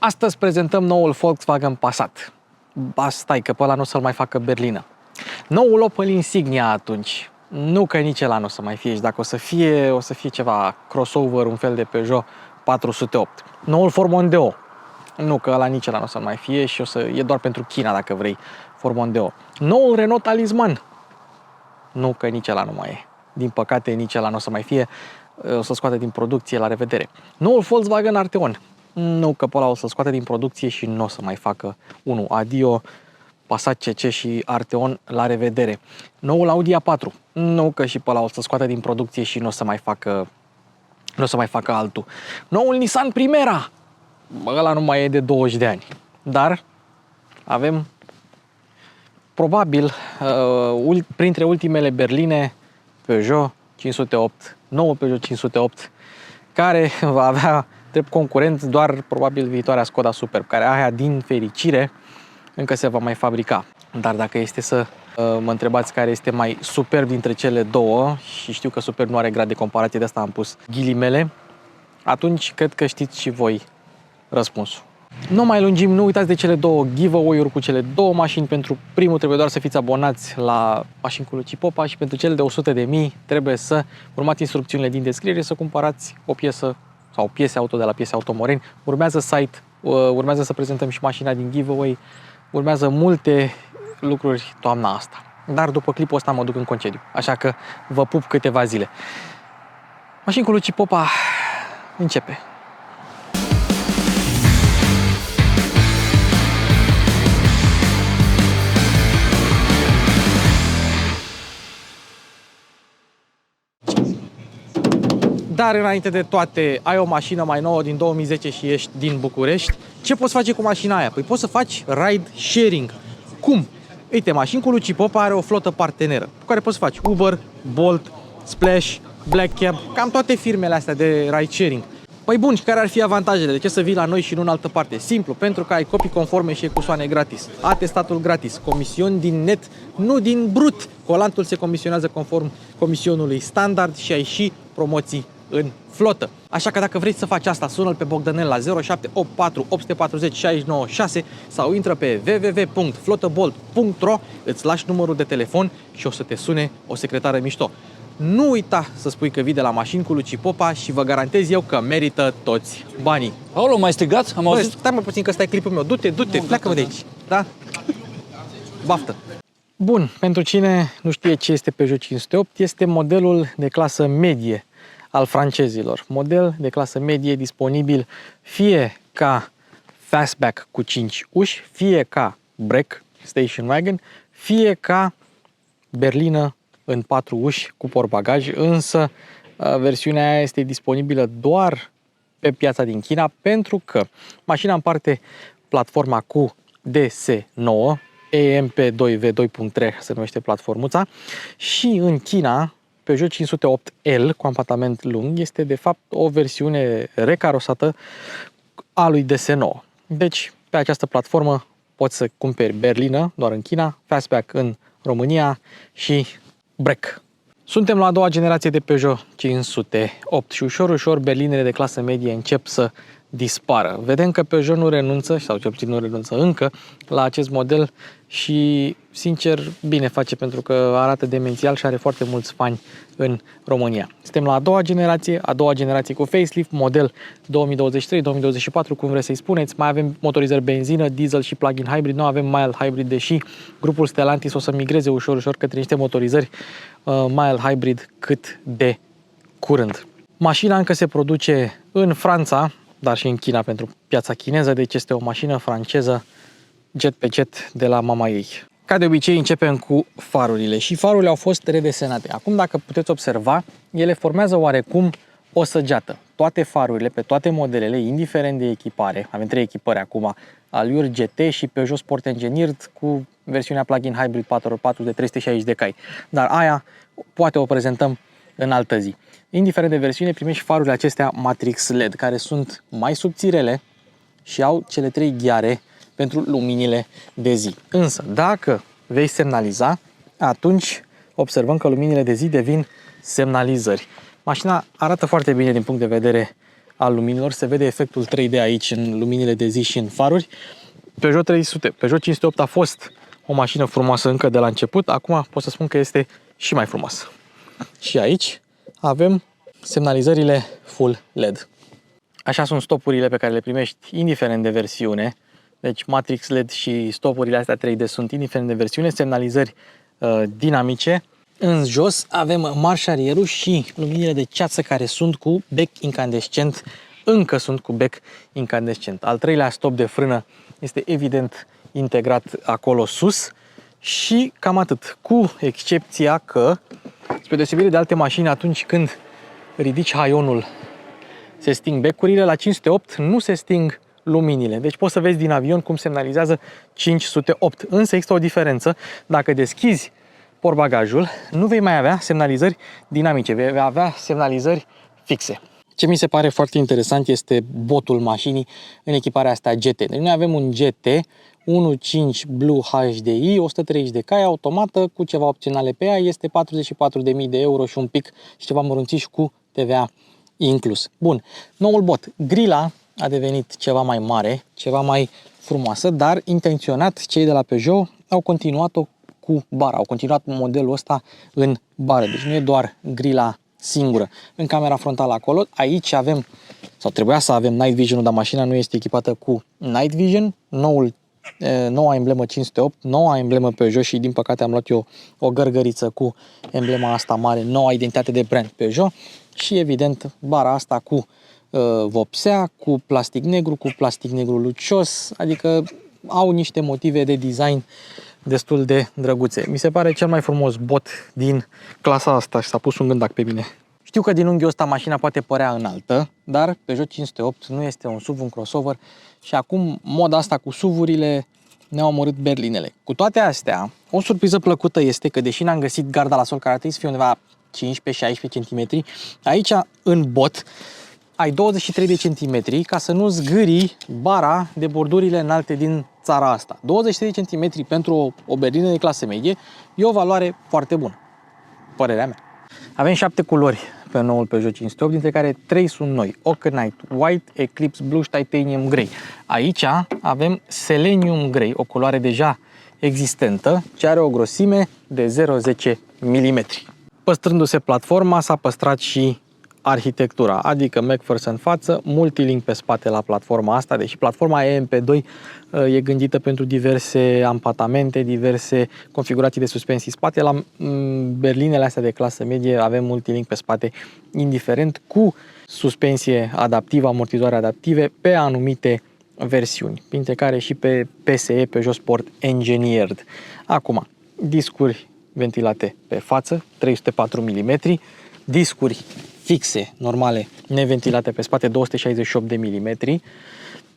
Astăzi prezentăm noul Volkswagen Passat. Ba, stai că pe ăla nu o să-l mai facă berlină. Noul Opel Insignia atunci. Nu că nici ăla nu o să mai fie și dacă o să fie ceva crossover, un fel de Peugeot 408. Noul Ford Mondeo. Nu că ăla nici ăla nu o să mai fie și e doar pentru China dacă vrei Ford Mondeo. Noul Renault Talisman. Nu că nici ăla nu mai e. Din păcate nici ăla nu o să mai fie. O să scoate din producție, la revedere. Noul Volkswagen Arteon. Nu că pe ăla o să scoate din producție și nu o să mai facă unul. Adio, Passat CC și Arteon, la revedere. Noul Audi A4. Nu că și pe ăla o să scoate din producție și nu o să mai facă altul. Noul Nissan Primera. Ăla nu mai e de 20 de ani. Dar avem probabil printre ultimele berline Peugeot 508, nouă Peugeot 508, care va avea drept concurent doar probabil viitoarea Skoda Superb, care aia din fericire încă se va mai fabrica. Dar dacă este să mă întrebați care este mai superb dintre cele două, și știu că Superb nu are grad de comparație, de asta am pus ghilimele, atunci cred că știți și voi răspunsul. Nu mai lungim, nu uitați de cele două giveaway-uri cu cele două mașini. Pentru primul trebuie doar să fiți abonați la Mașini cu Luci Popa și pentru cele de 100.000 trebuie să urmați instrucțiunile din descriere, să cumpărați o piesă sau piese auto de la Piese Auto Moreni. Urmează site, urmează să prezentăm și mașina din giveaway, urmează multe lucruri toamna asta. Dar după clipul ăsta mă duc în concediu, așa că vă pup câteva zile. Mașini cu Luci Popa începe. Dar înainte de toate, ai o mașină mai nouă din 2010 și ești din București. Ce poți face cu mașina aia? Păi poți să faci ride sharing. Cum? Uite, Mașini cu Luci Popa are o flotă parteneră cu care poți să faci Uber, Bolt, Splash, Black Cab, cam toate firmele astea de ride sharing. Păi bun, și care ar fi avantajele? De ce să vii la noi și nu în altă parte? Simplu, pentru că ai copii conforme și ecusoane gratis, atestatul gratis, comisiuni din net, nu din brut. Colantul se comisionează conform comisionului standard și ai și promoții în flotă. Așa că dacă vrei să faci asta, sună-l pe Bogdanel la 0784 840 696 sau intră pe www.flotabolt.ro, îți lași numărul de telefon și o să te sune o secretară mișto. Nu uita să spui că vii de la Mașini cu Luci Popa și vă garantez eu că merită toți banii. Aolo, mai strigat? Am auzit? Stai mă puțin că ăsta e clipul meu. Du-te, pleacă-mă de aici. Da? Baftă! Bun, pentru cine nu știe ce este Peugeot 508, este modelul de clasă medie al francezilor. Model de clasă medie disponibil fie ca fastback cu 5 uși, fie ca break station wagon, fie ca berlină în 4 uși cu portbagaj, însă versiunea aia este disponibilă doar pe piața din China, pentru că mașina împarte platforma cu DS9, EMP2V 2.3 se numește platformuța, și în China Peugeot 508L cu ampantament lung este de fapt o versiune recarosată a lui DS9. Deci pe această platformă poți să cumperi berlină doar în China, fastback în România și break. Suntem la a doua generație de Peugeot 508 și ușor berlinele de clasă medie încep să dispară. Vedem că Peugeot nu renunță, sau cel puțin nu renunță încă, la acest model și, sincer, bine face, pentru că arată demențial și are foarte mulți fani în România. Suntem la a doua generație cu facelift, model 2023-2024, cum vreți să-i spuneți. Mai avem motorizări benzină, diesel și plug-in hybrid, nu avem mild hybrid, deși grupul Stellantis o să migreze ușor către niște motorizări mild hybrid cât de curând. Mașina încă se produce în Franța, dar și în China pentru piața chineză, deci este o mașină franceză jet pe jet de la mama ei. Ca de obicei începem cu farurile și farurile au fost redesenate. Acum, dacă puteți observa, ele formează oarecum o săgeată. Toate farurile, pe toate modelele, indiferent de echipare, avem 3 echipări acum, Allure GT și Peugeot Sport Engineered cu versiunea plug-in hybrid 4x4 de 360 de cai. Dar aia poate o prezentăm în altă zi. Indiferent de versiune, primești farurile acestea Matrix LED, care sunt mai subțirele și au cele 3 ghiare pentru luminile de zi. Însă, dacă vei semnaliza, atunci observăm că luminile de zi devin semnalizări. Mașina arată foarte bine din punct de vedere al luminilor. Se vede efectul 3D aici în luminile de zi și în faruri. Peugeot 300, Peugeot 508 a fost o mașină frumoasă încă de la început. Acum pot să spun că este și mai frumoasă. Și aici avem semnalizările full LED. Așa sunt stopurile pe care le primești indiferent de versiune. Deci Matrix LED și stopurile astea 3D sunt indiferent de versiune, semnalizări dinamice. În jos avem marșarierul și luminile de ceață care sunt cu bec incandescent. Încă sunt cu bec incandescent. Al treilea stop de frână este evident integrat acolo sus și cam atât. Cu excepția că, spre deosebire de alte mașini, atunci când ridici haionul se sting becurile, la 508 nu se sting luminile. Deci poți să vezi din avion cum semnalizează 508. Însă există o diferență. Dacă deschizi portbagajul, nu vei mai avea semnalizări dinamice, vei avea semnalizări fixe. Ce mi se pare foarte interesant este botul mașinii în echiparea asta GT. Deci noi avem un GT 1.5 Blue HDI, 130 de cai, automată, cu ceva opționale pe ea, este 44.000 de euro și un pic și ceva mărunțiși cu TVA inclus. Bun, noul bot. Grila a devenit ceva mai mare, ceva mai frumoasă, dar intenționat cei de la Peugeot au continuat-o cu bara, au continuat modelul ăsta în bară. Deci nu e doar grila singură. În camera frontală acolo, aici avem, sau trebuia să avem Night Vision, dar mașina nu este echipată cu Night Vision. Noua emblemă 508, noua emblemă Peugeot și din păcate am luat eu o gărgăriță cu emblema asta mare, noua identitate de brand Peugeot și evident bara asta cu vopsea, cu plastic negru lucios, adică au niște motive de design destul de drăguțe. Mi se pare cel mai frumos bot din clasa asta și s-a pus un gândac pe mine. Știu că din unghiul ăsta mașina poate părea înaltă, dar Peugeot 508 nu este un SUV, un crossover și acum moda asta cu SUV-urile ne-au omorât berlinele. Cu toate astea, o surpriză plăcută este că deși n-am găsit garda la sol, care ar trebui să fie undeva 15-16 cm, aici în bot ai 23 de centimetri ca să nu zgârii bara de bordurile înalte din țara asta. 23 de centimetri pentru o berlină de clasă medie e o valoare foarte bună, părerea mea. Avem 7 culori pe noul Peugeot 508, dintre care 3 sunt noi. Oak Night White, Eclipse Blue și Titanium Grey. Aici avem Selenium Grey, o culoare deja existentă, ce are o grosime de 0,10 mm. Păstrându-se platforma, s-a păstrat și arhitectura, adică McPherson în față, multilink pe spate la platforma asta, deși platforma EMP2 e gândită pentru diverse ampatamente, diverse configurații de suspensii spate. La berlinele astea de clasă medie avem multilink pe spate indiferent, cu suspensie adaptivă, amortizoare adaptive pe anumite versiuni, printre care și pe PSE, Peugeot Sport Engineered. Acum, discuri ventilate pe față, 304 mm, discuri fixe, normale, neventilate pe spate, 268 de mm,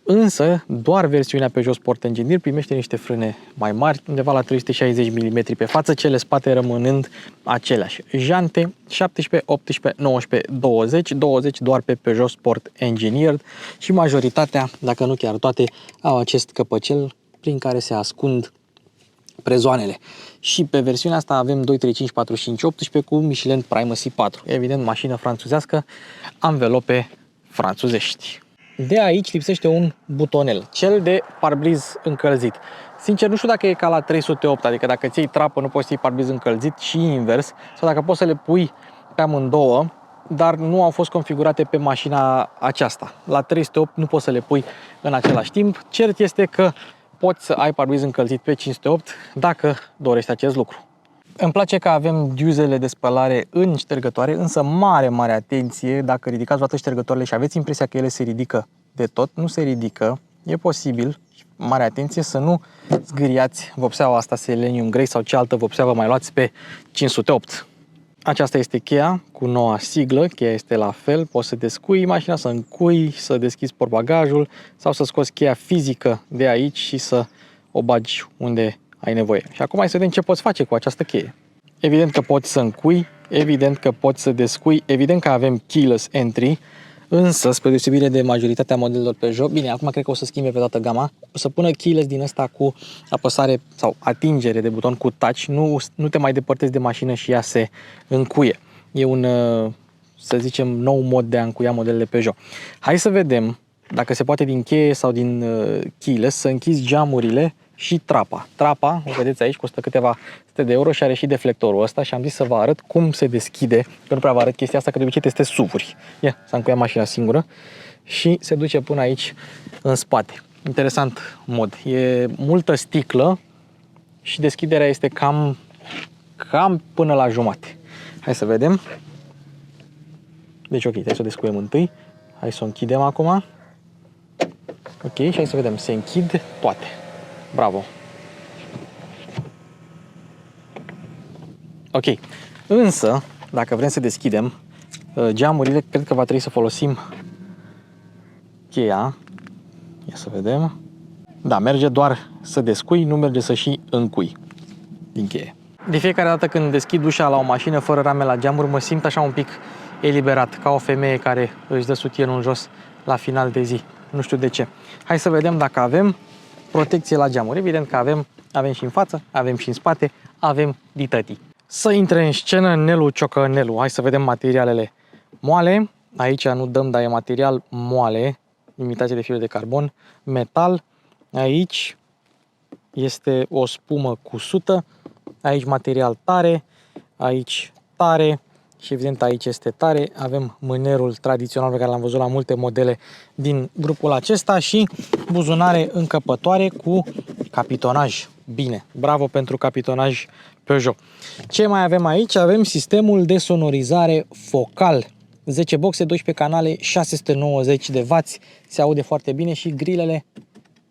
însă doar versiunea Peugeot Sport Engineer primește niște frâne mai mari, undeva la 360 mm pe față, cele spate rămânând aceleași. Jante 17, 18, 19, 20 doar pe Peugeot Sport Engineer și majoritatea, dacă nu chiar toate, au acest căpăcel prin care se ascund prezoanele. Și pe versiunea asta avem 2, 3, 5, 4, 5, 18 cu Michelin Primacy 4. Evident, mașină franțuzească, anvelope franțuzești. De aici lipsește un butonel, cel de parbriz încălzit. Sincer, nu știu dacă e ca la 308, adică dacă ți iei trapă, nu poți să iei parbriz încălzit și invers, sau dacă poți să le pui pe amândouă, dar nu au fost configurate pe mașina aceasta. La 308 nu poți să le pui în același timp. Cert este că poți să ai parbriz încălzit pe 508 dacă dorești acest lucru. Îmi place că avem diuzele de spălare în ștergătoare, însă mare atenție dacă ridicați toate ștergătoarele și aveți impresia că ele se ridică de tot, nu se ridică, e posibil, mare atenție să nu zgâriați vopseaua asta Selenium Grey sau ce altă vopsea vă mai luați pe 508. Aceasta este cheia cu noua siglă, cheia este la fel, poți să descui mașina, să încui, să deschizi portbagajul sau să scoți cheia fizică de aici și să o bagi unde ai nevoie. Și acum hai să vedem ce poți face cu această cheie. Evident că poți să încui, evident că poți să descui, evident că avem keyless entry, însă, spre deosebire de majoritatea modelelor Peugeot, bine, acum cred că o să schimbe pe toată gama, o să pună keyless din ăsta cu apăsare sau atingere de buton cu touch, nu te mai depărtezi de mașină și ea se încuie. E un să zicem, nou mod de a încuia modelele Peugeot. Hai să vedem dacă se poate din cheie sau din keyless să închizi geamurile și trapa. Trapa, o vedeți aici, costă câteva sute de euro și are și deflectorul ăsta și am zis să vă arăt cum se deschide, că nu prea vă arăt chestia asta, că de obicei testez SUV-uri. Ia, s-a încuiat mașina singură și se duce până aici în spate. Interesant mod. E multă sticlă și deschiderea este cam până la jumate. Hai să vedem. Deci ok, hai să o descuiem întâi. Hai să o închidem acum. Ok, și hai să vedem. Se închid toate. Bravo. Ok. Însă, dacă vrem să deschidem geamurile, cred că va trebui să folosim cheia. Ia să vedem. Da, merge doar să descui, nu merge să și încui din cheie. De fiecare dată când deschid ușa la o mașină fără rame la geamuri, mă simt așa un pic eliberat, ca o femeie care își dă sutienul jos la final de zi. Nu știu de ce. Hai să vedem dacă avem protecție la geamuri. Evident că avem și în față, avem și în spate, avem ditătii. Să intre în scenă Nelu Ciocănelu. Hai să vedem materialele moale. Aici nu dăm, dar e material moale, imitație de fibră de carbon, metal. Aici este o spumă cusută. Aici material tare, aici tare și evident aici este tare. Avem mânerul tradițional pe care l-am văzut la multe modele din grupul acesta și buzunare încăpătoare cu capitonaj. Bine, bravo pentru capitonaj Peugeot. Ce mai avem aici? Avem sistemul de sonorizare focal. 10 boxe, 12 canale, 690 de W. Se aude foarte bine și grilele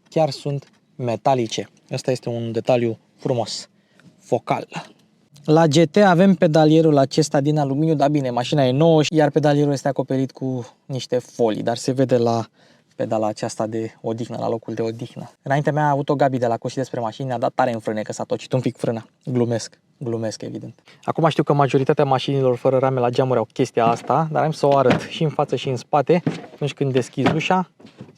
chiar sunt metalice. Asta este un detaliu frumos. Focal. La GT avem pedalierul acesta din aluminiu, dar bine, mașina e nouă, iar pedalierul este acoperit cu niște folii, dar se vede la pedala aceasta de odihnă, la locul de odihnă. Înainte mea a avut-o Gabi de la Coși despre mașini, a dat tare în frâne, că s-a tocit un pic frâna. Glumesc, evident. Acum știu că majoritatea mașinilor fără rame la geamuri au chestia asta, dar am să o arăt și în față și în spate. Atunci când deschizi ușa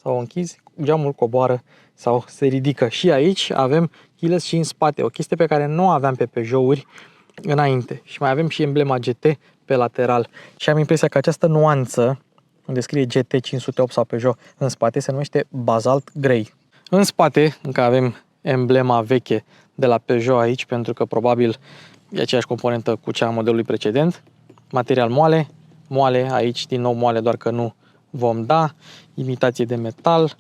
sau o închizi, geamul coboară sau se ridică. Și aici avem keyless și în spate, o chestie pe care nu o aveam pe Peugeot-uri înainte. Și mai avem și emblema GT pe lateral. Și am impresia că această nuanță, unde scrie GT 508 sau Peugeot în spate, se numește Basalt Grey. În spate încă avem emblema veche de la Peugeot aici, pentru că probabil e aceeași componentă cu cea a modelului precedent. Material moale, aici din nou moale, doar că nu vom da. Imitație de metal,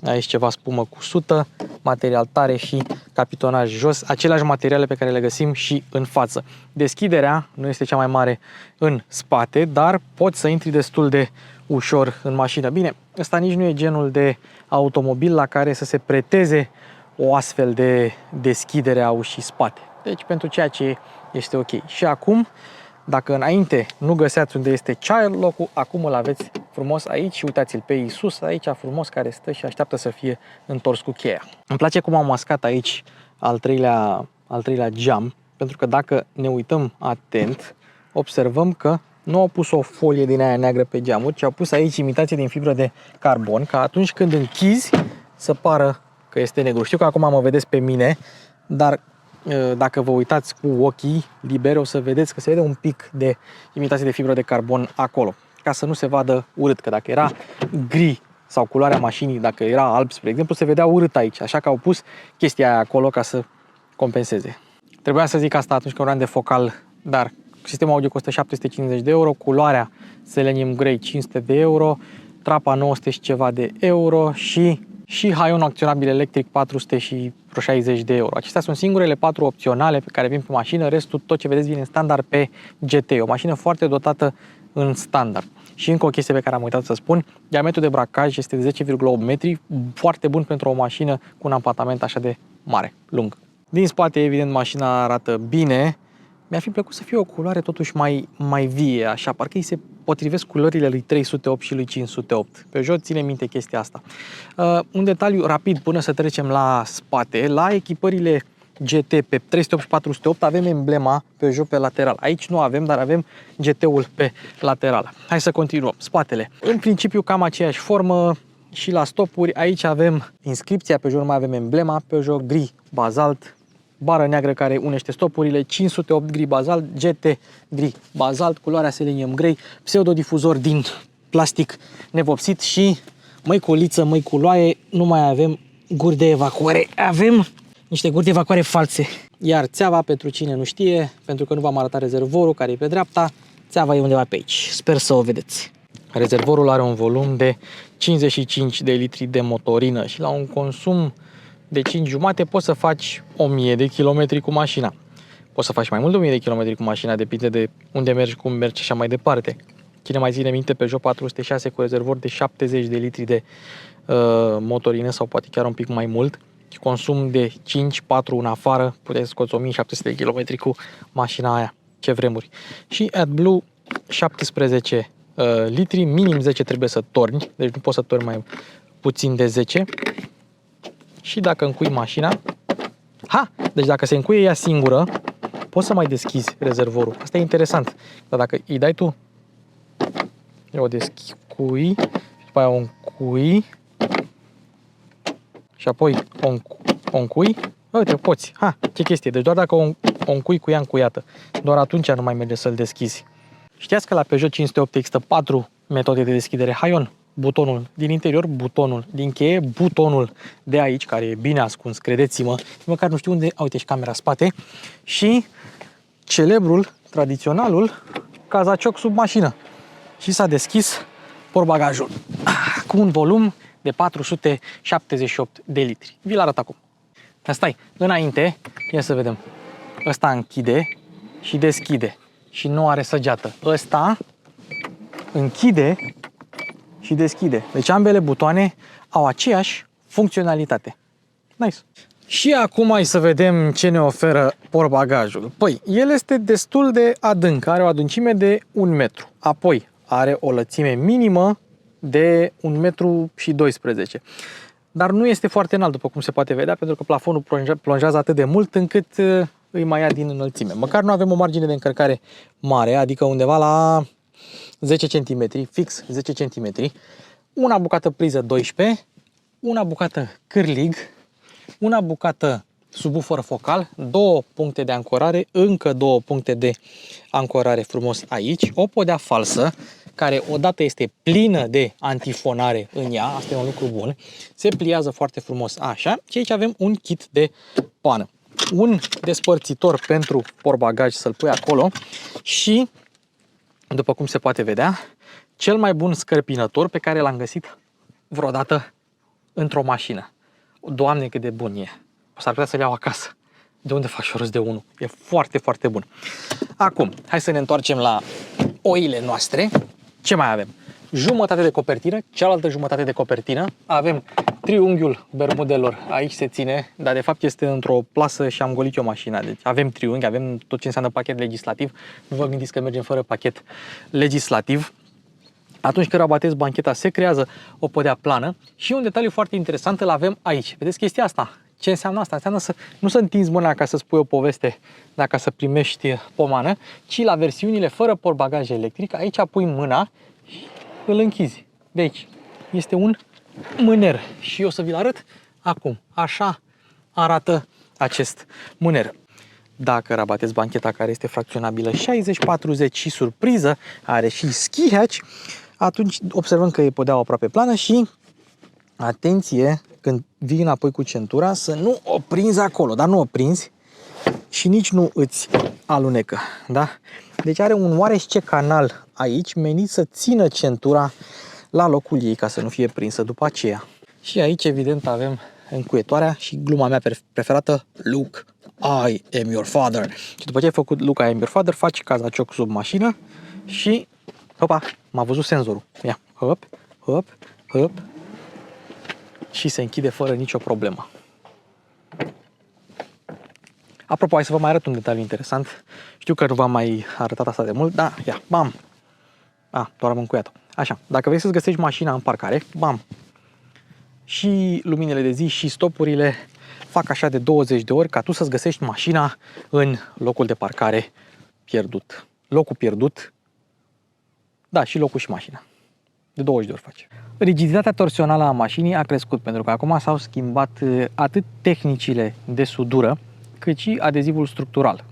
aici ceva spumă cusută, material tare și capitonaj jos, aceleași materiale pe care le găsim și în față. Deschiderea nu este cea mai mare în spate, dar poți să intri destul de ușor în mașină. Bine, ăsta nici nu e genul de automobil la care să se preteze o astfel de deschidere a ușii spate. Deci pentru ceea ce este ok. Și acum, dacă înainte nu găseați unde este child lock-ul, acum îl aveți frumos aici și uitați-l pe Iisus aici frumos care stă și așteaptă să fie întors cu cheia. Îmi place cum am mascat aici al treilea geam, pentru că dacă ne uităm atent, observăm că nu au pus o folie din aia neagră pe geamuri, ci au pus aici imitație din fibră de carbon, ca atunci când închizi să pară că este negru. Știu că acum mă vedeți pe mine, dar dacă vă uitați cu ochii liberi, o să vedeți că se vede un pic de imitație de fibră de carbon acolo, ca să nu se vadă urât, că dacă era gri sau culoarea mașinii, dacă era alb, spre exemplu, se vedea urât aici, așa că au pus chestia aia acolo ca să compenseze. Trebuia să zic asta atunci când vorbeam de focal, dar sistemul audio costă 750 de euro, culoarea Selenium Grey 500 de euro, trapa 900 și ceva de euro și Haion acționabil electric 460 de euro. Acestea sunt singurele 4 opționale pe care vin pe mașină, restul tot ce vedeți vine în standard pe GT. O mașină foarte dotată în standard. Și încă o chestie pe care am uitat să spun, diametrul de bracaj este de 10,8 metri, foarte bun pentru o mașină cu un apartament așa de mare, lung. Din spate, evident, mașina arată bine. Mi-ar fi plăcut să fie o culoare totuși mai vie, așa, parcă îi se potrivesc culorile lui 308 și lui 508. Peugeot ține minte chestia asta. Un detaliu rapid până să trecem la spate. La echipările GT pe 308 și 408 avem emblema Peugeot pe lateral. Aici nu avem, dar avem GT-ul pe lateral. Hai să continuăm. Spatele. În principiu cam aceeași formă și la stopuri. Aici avem inscripția Peugeot, nu mai avem emblema Peugeot gri, bazalt, bară neagră care unește stopurile, 508 gri bazalt, GT gri bazalt, culoarea selenium grey, pseudodifuzor din plastic nevopsit și măiculiță, măiculoaie, nu mai avem guri de evacuare, avem niște guri de evacuare false. Iar țeava, pentru cine nu știe, pentru că nu v-am arătat rezervorul care e pe dreapta, țeava e undeva pe aici, sper să o vedeți. Rezervorul are un volum de 55 de litri de motorină și la un consum de 5,5 poți să faci 1000 de kilometri cu mașina. Poți să faci mai mult de 1000 de kilometri cu mașina, depinde de unde mergi, cum mergi și așa mai departe. Cine mai ține minte, Peugeot 406 cu rezervor de 70 de litri de motorină sau poate chiar un pic mai mult, consum de 5-4 în afară, puteți scoți 1700 de kilometri cu mașina aia. Ce vremuri. Și AdBlue 17 litri, minim 10 trebuie să torni, deci nu poți să torni mai puțin de 10. Și dacă încui mașina, deci dacă se încuie ea singură, poți să mai deschizi rezervorul. Asta e interesant. Dar dacă îi dai tu, o deschui, și după aia o încui, și apoi o încui, uite, poți. Ce chestie. Deci doar dacă o încui cu ea încuiată, doar atunci nu mai merge să-l deschizi. Știați că la Peugeot 508 există 4 metode de deschidere Haion? Butonul din interior, butonul din cheie, butonul de aici, care e bine ascuns, credeți-mă, măcar nu știu unde, uite și camera spate, și celebrul, tradiționalul, cazacioc sub mașină. Și s-a deschis portbagajul cu un volum de 478 de litri. Vi-l arăt acum. Stai, înainte, ia să vedem, ăsta închide și deschide și nu are săgeată. Ăsta închide și deschide. Deci ambele butoane au aceeași funcționalitate. Nice. Și acum hai să vedem ce ne oferă portbagajul. Păi, el este destul de adânc, are o adâncime de 1 metru. Apoi, are o lățime minimă de 1,12 m. Dar nu este foarte înalt, după cum se poate vedea, pentru că plafonul plonjează atât de mult încât îi mai ia din înălțime. Măcar nu avem o margine de încărcare mare, adică undeva la 10 cm, fix 10 cm, una bucată priză 12, una bucată cârlig, una bucată subwoofer focal, 2 puncte de ancorare, încă 2 puncte de ancorare frumos aici, o podea falsă, care odată este plină de antifonare în ea, asta e un lucru bun, se pliază foarte frumos așa și aici avem un kit de pană. Un despărțitor pentru portbagaj să-l pui acolo și, după cum se poate vedea, cel mai bun scărpinător pe care l-am găsit vreodată într-o mașină. Doamne, cât de bun e! S-ar putea să-l iau acasă. De unde faci rost de unul? E foarte, foarte bun. Acum, hai să ne întoarcem la oile noastre. Ce mai avem? Jumătate de copertină, cealaltă jumătate de copertină. Avem triunghiul bermudelor, aici se ține, dar de fapt este într-o plasă și am golit eu mașina. Deci avem triunghi, avem tot ce înseamnă pachet legislativ. Nu vă gândiți că mergem fără pachet legislativ. Atunci când rabatezi bancheta, se creează o podea plană și un detaliu foarte interesant îl avem aici. Vedeți chestia asta? Ce înseamnă asta? Înseamnă să nu să întinzi mâna ca să spui o poveste, dacă să primești pomană, ci la versiunile fără portbagaj electric, aici pui mâna și îl închizi. De aici. Este un mâner și eu să vi-l arăt acum. Așa arată acest mâner. Dacă rabatezi bancheta care este fracționabilă 60-40 și surpriză, are și ski hatch, atunci observăm că e podeaua aproape plană și atenție când vii înapoi cu centura să nu o prinzi acolo, dar nu o prinzi și nici nu îți alunecă, da? Deci are un oarește canal aici menit să țină centura la locul ei ca să nu fie prinsă după aceea. Și aici evident avem încuietoarea și gluma mea preferată, Luke, I am your father. Și după ce ai făcut Luke, I am your father, faci cazacioc sub mașină și hopa, m-a văzut senzorul. Ia, hop, hop, hop. Și se închide fără nicio problemă. Apropo, hai să vă mai arăt un detaliu interesant. Știu că nu v-am mai arătat asta de mult, dar ia, bam! Doar am încuiat-o. Așa, dacă vrei să-ți găsești mașina în parcare, bam! Și luminile de zi și stopurile fac așa de 20 de ori ca tu să-ți găsești mașina în locul de parcare pierdut. Locul pierdut, da, și locul și mașina. De 20 de ori face. Rigiditatea torsională a mașinii a crescut pentru că acum s-au schimbat atât tehnicile de sudură, cât și adezivul structural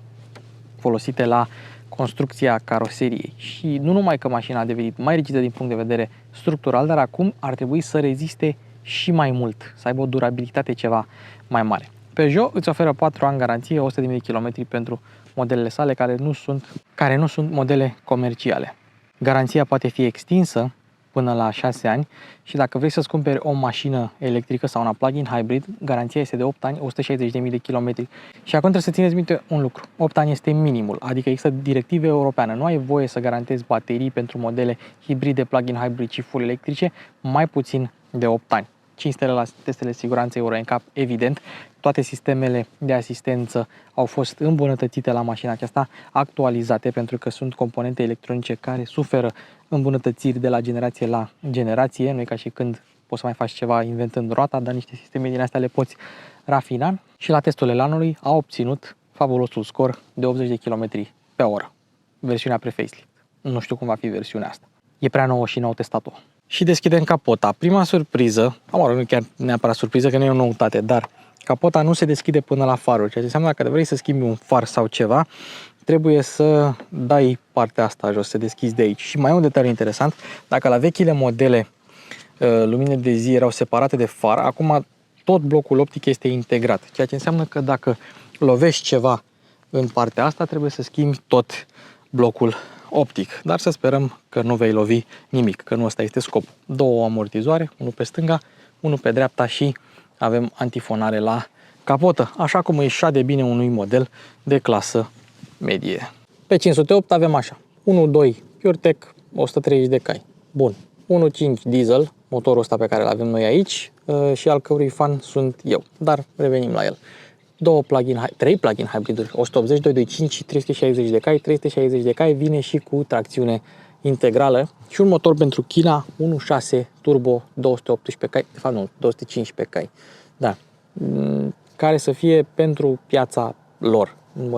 folosite la construcția caroseriei. Și nu numai că mașina a devenit mai rigidă din punct de vedere structural, dar acum ar trebui să reziste și mai mult, să aibă o durabilitate ceva mai mare. Peugeot îți oferă 4 ani garanție, 100.000 de kilometri pentru modelele sale care nu sunt modele comerciale. Garanția poate fi extinsă până la 6 ani și dacă vrei să-ți cumperi o mașină electrică sau una plug-in hybrid, garanția este de 8 ani, 160.000 de kilometri. Și acum trebuie să țineți minte un lucru. 8 ani este minimul, adică există directive europeană. Nu ai voie să garantezi baterii pentru modele hibride, plug-in hybrid și full electrice mai puțin de 8 ani. 5 stele la testele de siguranță Euro NCAP, evident. Toate sistemele de asistență au fost îmbunătățite la mașina aceasta, actualizate, pentru că sunt componente electronice care suferă îmbunătățiri de la generație la generație. Nu e ca și când poți să mai faci ceva inventând roata, dar niște sisteme din astea le poți rafina. Și la testul elanului a obținut fabulosul scor de 80 de km pe oră. Versiunea pre-facelift. Nu știu cum va fi versiunea asta. E prea nouă și n-au testat-o. Și deschidem capota. Prima surpriză, nu chiar neapărat surpriză, că nu e o noutate, dar capota nu se deschide până la faruri, ceea ce înseamnă că dacă vrei să schimbi un far sau ceva, trebuie să dai partea asta jos, să deschizi de aici. Și mai e un detaliu interesant, dacă la vechile modele luminile de zi erau separate de far, acum tot blocul optic este integrat, ceea ce înseamnă că dacă lovești ceva în partea asta, trebuie să schimbi tot blocul optic, dar să sperăm că nu vei lovi nimic, că nu ăsta este scopul. 2 amortizoare, unul pe stânga, unul pe dreapta și avem antifonare la capotă, așa cum îi șade bine unui model de clasă medie. Pe 508 avem așa, 1.2 PureTech, 130 de cai. Bun. 1.5 diesel, motorul ăsta pe care îl avem noi aici și al cărui fan sunt eu, dar revenim la el. 3 plug-in hybriduri, 180, 225 și 360 de cai. 360 de cai vine și cu tracțiune integrală și un motor pentru Kina 1.6 turbo 218 cai, de fapt nu, 215 cai. Da. Care să fie pentru piața lor, un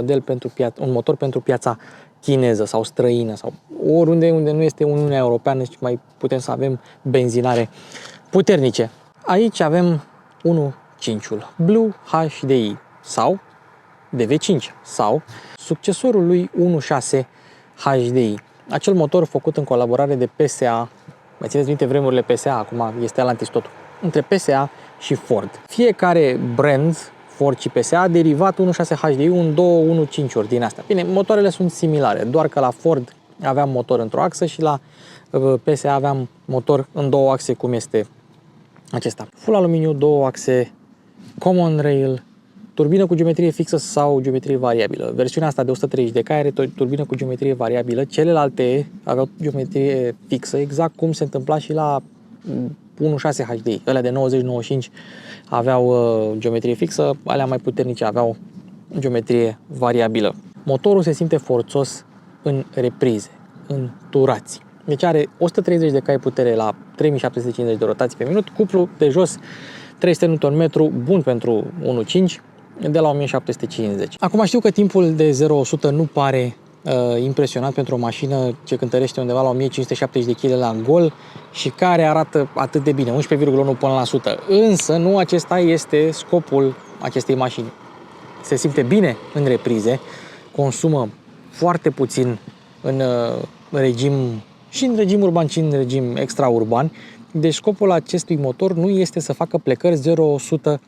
motor pentru piața chineză sau străină sau oriunde unde nu este Uniunea Europeană și mai putem să avem benzinare puternice. Aici avem 1.5-ul Blue HDI sau DV5 sau succesorul lui 1.6 HDI. Acel motor făcut în colaborare de PSA, mai țineți minte vremurile PSA, acum este Atlantis totul, între PSA și Ford. Fiecare brand, Ford și PSA, a derivat 1.6 HDI în 2 1.5-uri din astea. Bine, motoarele sunt similare, doar că la Ford aveam motor într-o axă și la PSA aveam motor în 2 axe, cum este acesta. Full aluminiu, 2 axe, common rail, turbină cu geometrie fixă sau geometrie variabilă. Versiunea asta de 130 de cai are turbină cu geometrie variabilă, celelalte aveau geometrie fixă, exact cum se întâmpla și la 1.6 HDI. Alea de 90-95 aveau geometrie fixă, alea mai puternice aveau geometrie variabilă. Motorul se simte forțos în reprize, în turații. Deci are 130 de cai putere la 3750 de rotații pe minut, cuplu de jos 300 Nm, bun pentru 1.5, de la 1750. Acum știu că timpul de 0-100 nu pare impresionant pentru o mașină ce cântărește undeva la 1570 de kg la gol și care arată atât de bine, 11,1 până la 100. Însă nu acesta este scopul acestei mașini. Se simte bine în reprize, consumă foarte puțin în regim și în regim urban și în regim extraurban. Deci scopul acestui motor nu este să facă plecări 0-100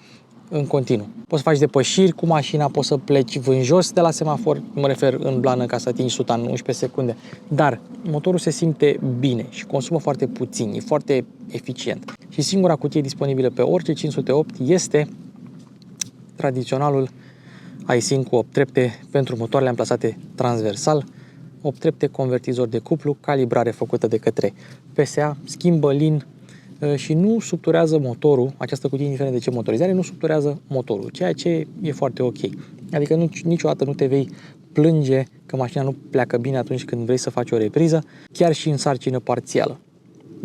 în continuu. Poți să faci depășiri cu mașina, poți să pleci vânjos de la semafor, mă refer în blană ca să atingi 100 în 11 secunde. Dar motorul se simte bine și consumă foarte puțin, e foarte eficient. Și singura cutie disponibilă pe orice 508 este tradiționalul iSync cu 8 trepte pentru motoarele amplasate transversal, 8 trepte, convertizor de cuplu, calibrare făcută de către PSA, schimbă lin și nu subturează motorul, această cutie, indiferent de ce motorizare, nu subturează motorul, ceea ce e foarte ok. Adică niciodată nu te vei plânge că mașina nu pleacă bine atunci când vrei să faci o repriză, chiar și în sarcină parțială.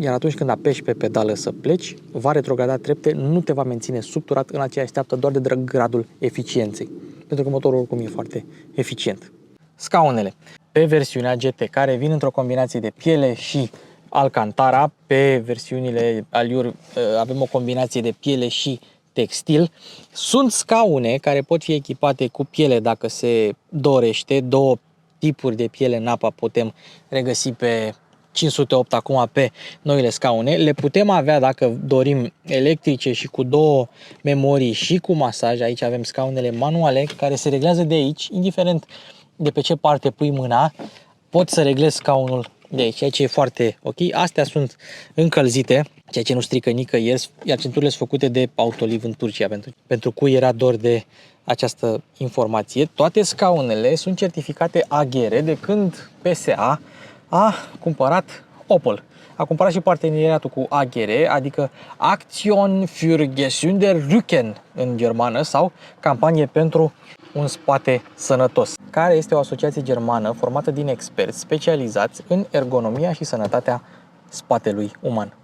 Iar atunci când apeși pe pedală să pleci, va retrograda trepte, nu te va menține subturat în aceeași treaptă doar de gradul eficienței, pentru că motorul oricum e foarte eficient. Scaunele. Pe versiunea GT, care vin într-o combinație de piele și Alcantara, pe versiunile Allure avem o combinație de piele și textil. Sunt scaune care pot fi echipate cu piele dacă se dorește. Două tipuri de piele în APA putem regăsi pe 508 acum pe noile scaune. Le putem avea dacă dorim electrice și cu două memorii și cu masaj. Aici avem scaunele manuale care se reglează de aici, indiferent de pe ce parte pui mâna, poți să reglezi scaunul de aici, ceea ce e foarte ok. Astea sunt încălzite, ceea ce nu strică nicăieri, iar centurile sunt făcute de Autoliv în Turcia, pentru cui era dor de această informație. Toate scaunele sunt certificate AGR de când PSA a cumpărat Opel. A cumpărat și parteneriatul cu AGR, adică Aktion für gesunder Rücken în germană sau campanie pentru un spate sănătos, care este o asociație germană formată din experți specializați în ergonomia și sănătatea spatelui uman.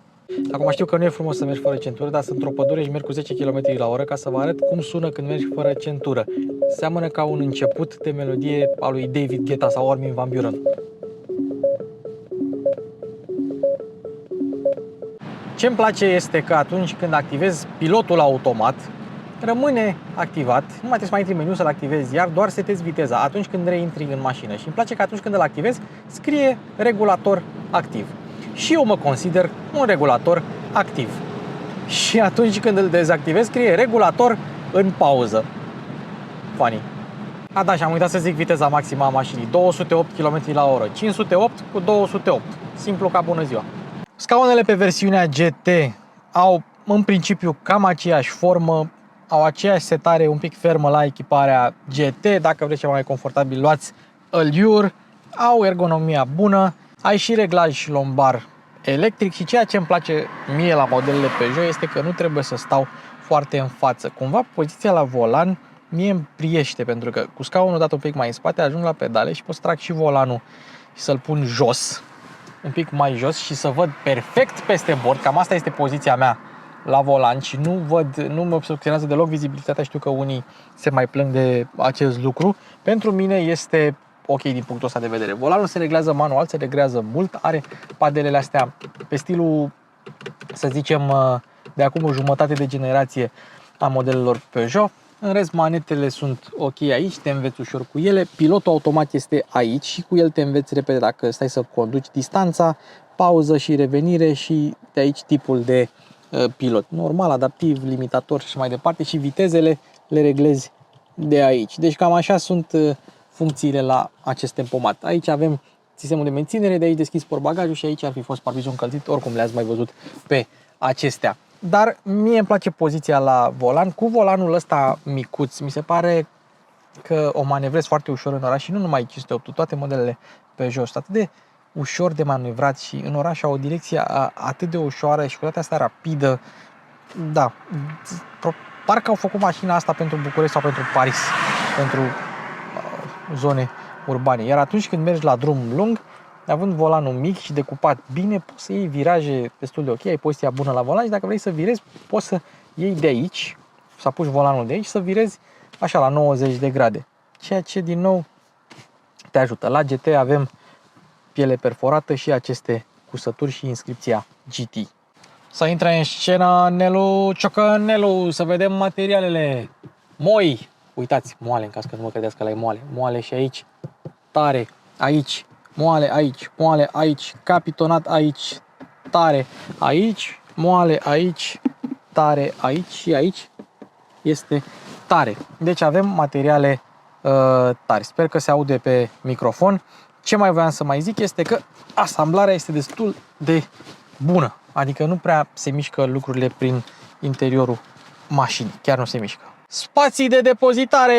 Acum știu că nu e frumos să mergi fără centură, dar sunt într-o pădure și merg cu 10 km la oră ca să vă arăt cum sună când mergi fără centură. Seamănă ca un început de melodie a lui David Guetta sau Armin van Buuren. Ce îmi place este că atunci când activezi pilotul automat, rămâne activat, nu mai trebuie să mai intri în meniu să-l activezi, iar doar setezi viteza atunci când reintri în mașină. Și îmi place că atunci când îl activezi, scrie regulator activ. Și eu mă consider un regulator activ. Și atunci când îl dezactivez, scrie regulator în pauză. Funny. Da, și am uitat să zic viteza maximă a mașinii. 208 km la oră. 508 cu 208. Simplu ca bună ziua. Scaunele pe versiunea GT au în principiu cam aceeași formă, au aceeași setare un pic fermă la echiparea GT. Dacă vreți ceva mai confortabil, luați Allure. Au ergonomia bună, ai și reglaj lombar electric și ceea ce îmi place mie la modelele Peugeot este că nu trebuie să stau foarte în față. Cumva poziția la volan mie îmi priește, pentru că cu scaunul dat un pic mai în spate ajung la pedale și pot să trag și volanul și să-l pun jos, un pic mai jos și să văd perfect peste bord. Cam asta este poziția mea la volan și nu mă obsesionează deloc vizibilitatea. Știu că unii se mai plâng de acest lucru. Pentru mine este ok din punctul ăsta de vedere. Volanul se reglează manual, se reglează mult, are padelele astea pe stilul, să zicem, de acum o jumătate de generație a modelelor Peugeot. În rest, manetele sunt ok aici, te înveți ușor cu ele. Pilotul automat este aici și cu el te înveți repede dacă stai să conduci distanța, pauză și revenire și de aici tipul de pilot. Normal, adaptiv, limitator și mai departe și vitezele le reglezi de aici. Deci cam așa sunt funcțiile la acest tempomat. Aici avem sistemul de menținere, de aici deschizi portbagajul și aici ar fi fost parbrizul încălzit, oricum le-ați mai văzut pe acestea. Dar mie îmi place poziția la volan. Cu volanul ăsta micuț, mi se pare că o manevrez foarte ușor în oraș și nu numai 508, toate modelele Peugeot sunt atât de ușor de manevrat și în oraș au o direcție atât de ușoară și cu toate astea rapidă. Da, parcă au făcut mașina asta pentru București sau pentru Paris, pentru zone urbane. Iar atunci când mergi la drum lung, având volanul mic și decupat bine, poți să iei viraje destul de ok, ai poziția bună la volan și dacă vrei să virezi, poți să iei de aici, să apuci volanul de aici și să virezi așa la 90 de grade. Ceea ce din nou te ajută. La GT avem piele perforată și aceste cusături și inscripția GT. Să intre în scenă Nelu Ciocănelu, să vedem materialele. Moi, uitați, moale în caz că nu mă credeți că la e moale. Moale și aici, tare, aici, moale aici, moale aici, capitonat aici, tare aici, moale aici, tare aici și aici este tare. Deci avem materiale tari. Sper că se aude pe microfon. Ce mai voiam să mai zic este că asamblarea este destul de bună. Adică nu prea se mișcă lucrurile prin interiorul mașinii. Chiar nu se mișcă. Spații de depozitare.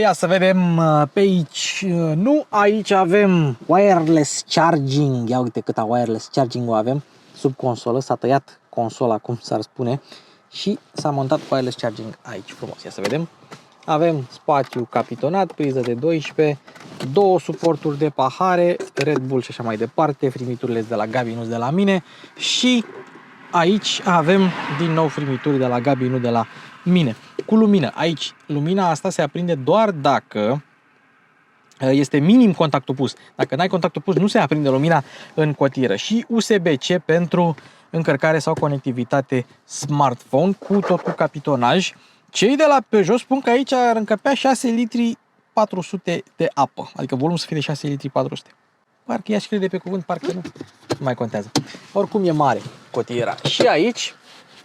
Ia să vedem pe aici. Nu, aici avem wireless charging. Ia uite câta wireless charging o avem sub consolă. S-a tăiat consola, cum s-ar spune, și s-a montat wireless charging aici frumos. Ia să vedem. Avem spațiu capitonat, priză de 12, două suporturi de pahare, Red Bull și așa mai departe, frimiturile de la Gabi, nu de la mine, și aici avem din nou frimituri de la Gabi, nu de la mine. Cu lumină, aici lumina asta se aprinde doar dacă este minim contactul pus. Dacă n-ai contactul pus, nu se aprinde lumina în cotieră. Și USB-C pentru încărcare sau conectivitate smartphone, cu tot cu capitonaj. Cei de la Peugeot spun că aici ar încăpea 6 litri 400 de apă, adică volumul să fie de 6 litri 400. Parcă ea și crede pe cuvânt, parcă nu mai contează. Oricum e mare cotiera. Și aici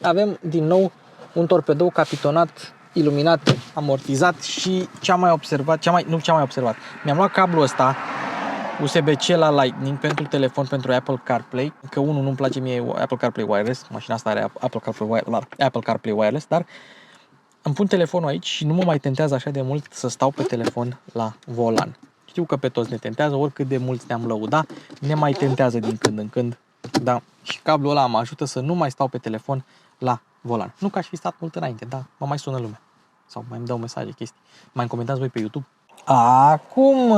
avem din nou un torpedou capitonat, iluminat, amortizat și mi-am luat cablul ăsta USB-C la Lightning pentru telefon, pentru Apple CarPlay, că unul nu-mi place mie Apple CarPlay Wireless, mașina asta are Apple CarPlay Wireless, dar îmi pun telefonul aici și nu mă mai tentează așa de mult să stau pe telefon la volan. Știu că pe toți ne tentează, oricât de mulți ne-am lăudat, ne mai tentează din când în când, da, și cablul ăla mă ajută să nu mai stau pe telefon la volan. Nu că aș fi stat mult înainte, da, mă mai sună lumea. Sau mai îmi dau mesaje, chestii. Mai comentați voi pe YouTube. Acum,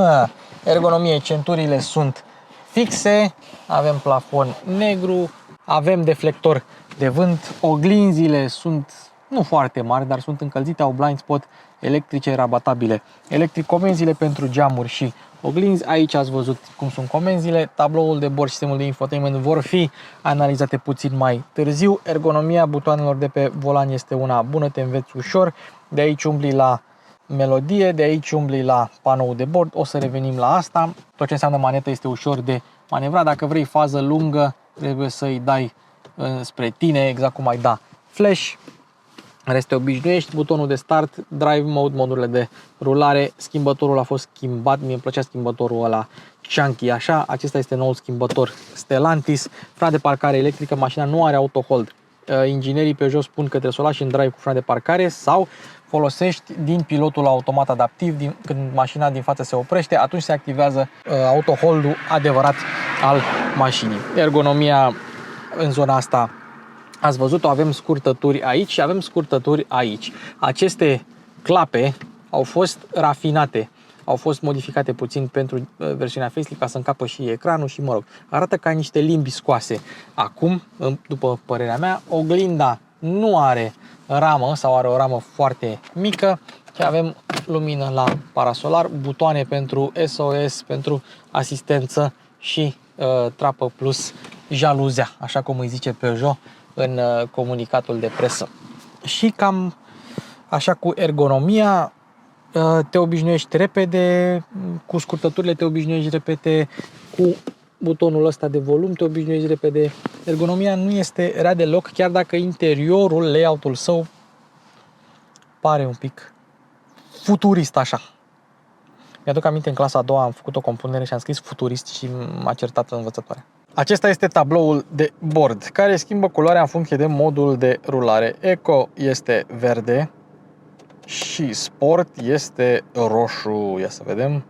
ergonomie, centurile sunt fixe, avem plafon negru, avem deflector de vânt, oglinzile sunt nu foarte mari, dar sunt încălzite, au blind spot electrice rabatabile, electric, comenzile pentru geamuri și oglinzi. Aici ați văzut cum sunt comenzile, tabloul de bord și sistemul de infotainment vor fi analizate puțin mai târziu. Ergonomia butoanelor de pe volan este una bună, te înveți ușor, de aici umbli la melodie, de aici umbli la panoul de bord, o să revenim la asta. Tot ce înseamnă manetă este ușor de manevrat, dacă vrei fază lungă trebuie să-i dai spre tine, exact cum ai da flash. În rest te obișnuiești, butonul de start, drive mode, modurile de rulare, schimbătorul a fost schimbat, mie îmi plăcea schimbătorul ăla chunky așa, acesta este noul schimbător Stellantis, frână de parcare electrică, mașina nu are auto hold. Inginerii Peugeot spun că trebuie să o lași în drive cu frână de parcare sau folosești din pilotul automat adaptiv, când mașina din față se oprește, atunci se activează auto hold-ul adevărat al mașinii. Ergonomia în zona asta ați văzut-o, avem scurtături aici și avem scurtături aici. Aceste clape au fost rafinate, au fost modificate puțin pentru versiunea facelift ca să încapă și ecranul și, mă rog, arată ca niște limbi scoase. Acum, după părerea mea, oglinda nu are ramă sau are o ramă foarte mică și avem lumină la parasolar, butoane pentru SOS, pentru asistență și trapă plus jaluzea, așa cum îi zice Peugeot în comunicatul de presă. Și cam așa cu ergonomia, te obișnuiești repede, cu scurtăturile te obișnuiești repede, cu butonul ăsta de volum te obișnuiești repede. Ergonomia nu este rea deloc, chiar dacă interiorul, layout-ul său pare un pic futurist așa. Mi-aduc aminte, în clasa a doua am făcut o compunere și am scris futurist și m-a certat învățătoarea. Acesta este tabloul de bord, care schimbă culoarea în funcție de modul de rulare. Eco este verde și Sport este roșu. Ia să vedem.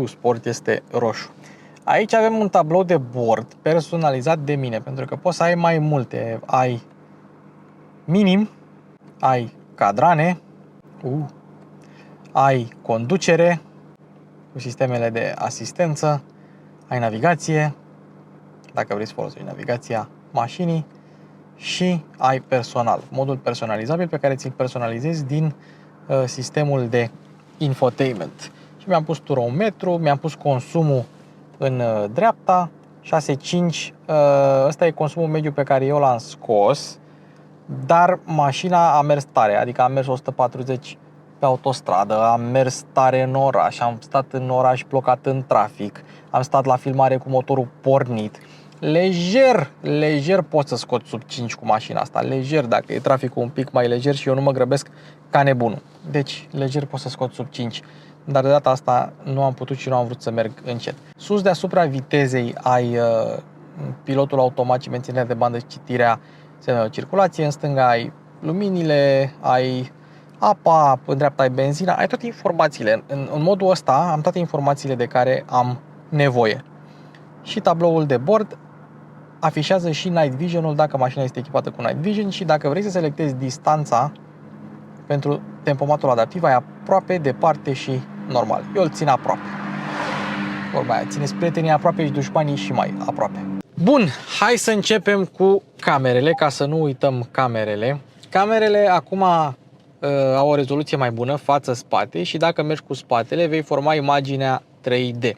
Sport este roșu. Aici avem un tablou de bord personalizat de mine, pentru că poți să ai mai multe. Ai minim, ai cadrane, ai conducere cu sistemele de asistență, ai navigație, dacă vrei să folosești navigația mașinii, și ai personal, modul personalizabil pe care ți-l personalizezi din sistemul de infotainment. Și mi-am pus turometru, mi-am pus consumul în dreapta, 6,5, ăsta e consumul mediu pe care eu l-am scos, dar mașina a mers tare, adică am mers 140 pe autostradă, am mers tare în oraș, am stat în oraș blocat în trafic, am stat la filmare cu motorul pornit. Lejer pot să scot sub 5 cu mașina asta, lejer, dacă e traficul un pic mai lejer și eu nu mă grăbesc ca nebunul. Deci, lejer pot să scot sub 5, dar de data asta nu am putut și nu am vrut să merg încet. Sus deasupra vitezei ai pilotul automat și menținerea de bandă și citirea semnelor de circulație, în stânga ai luminile, ai apa, în dreapta ai benzina, ai toate informațiile. În modul ăsta am toate informațiile de care am nevoie. Și tabloul de bord afișează și Night Vision-ul dacă mașina este echipată cu Night Vision și dacă vrei să selectezi distanța pentru tempomatul adaptiv, ai aproape, departe și normal. Eu îl țin aproape. Vorba aia, țineți prietenii aproape și dușmanii și mai aproape. Bun, hai să începem cu camerele, ca să nu uităm camerele. Camerele acum au o rezoluție mai bună față-spate și dacă mergi cu spatele vei forma imaginea 3D.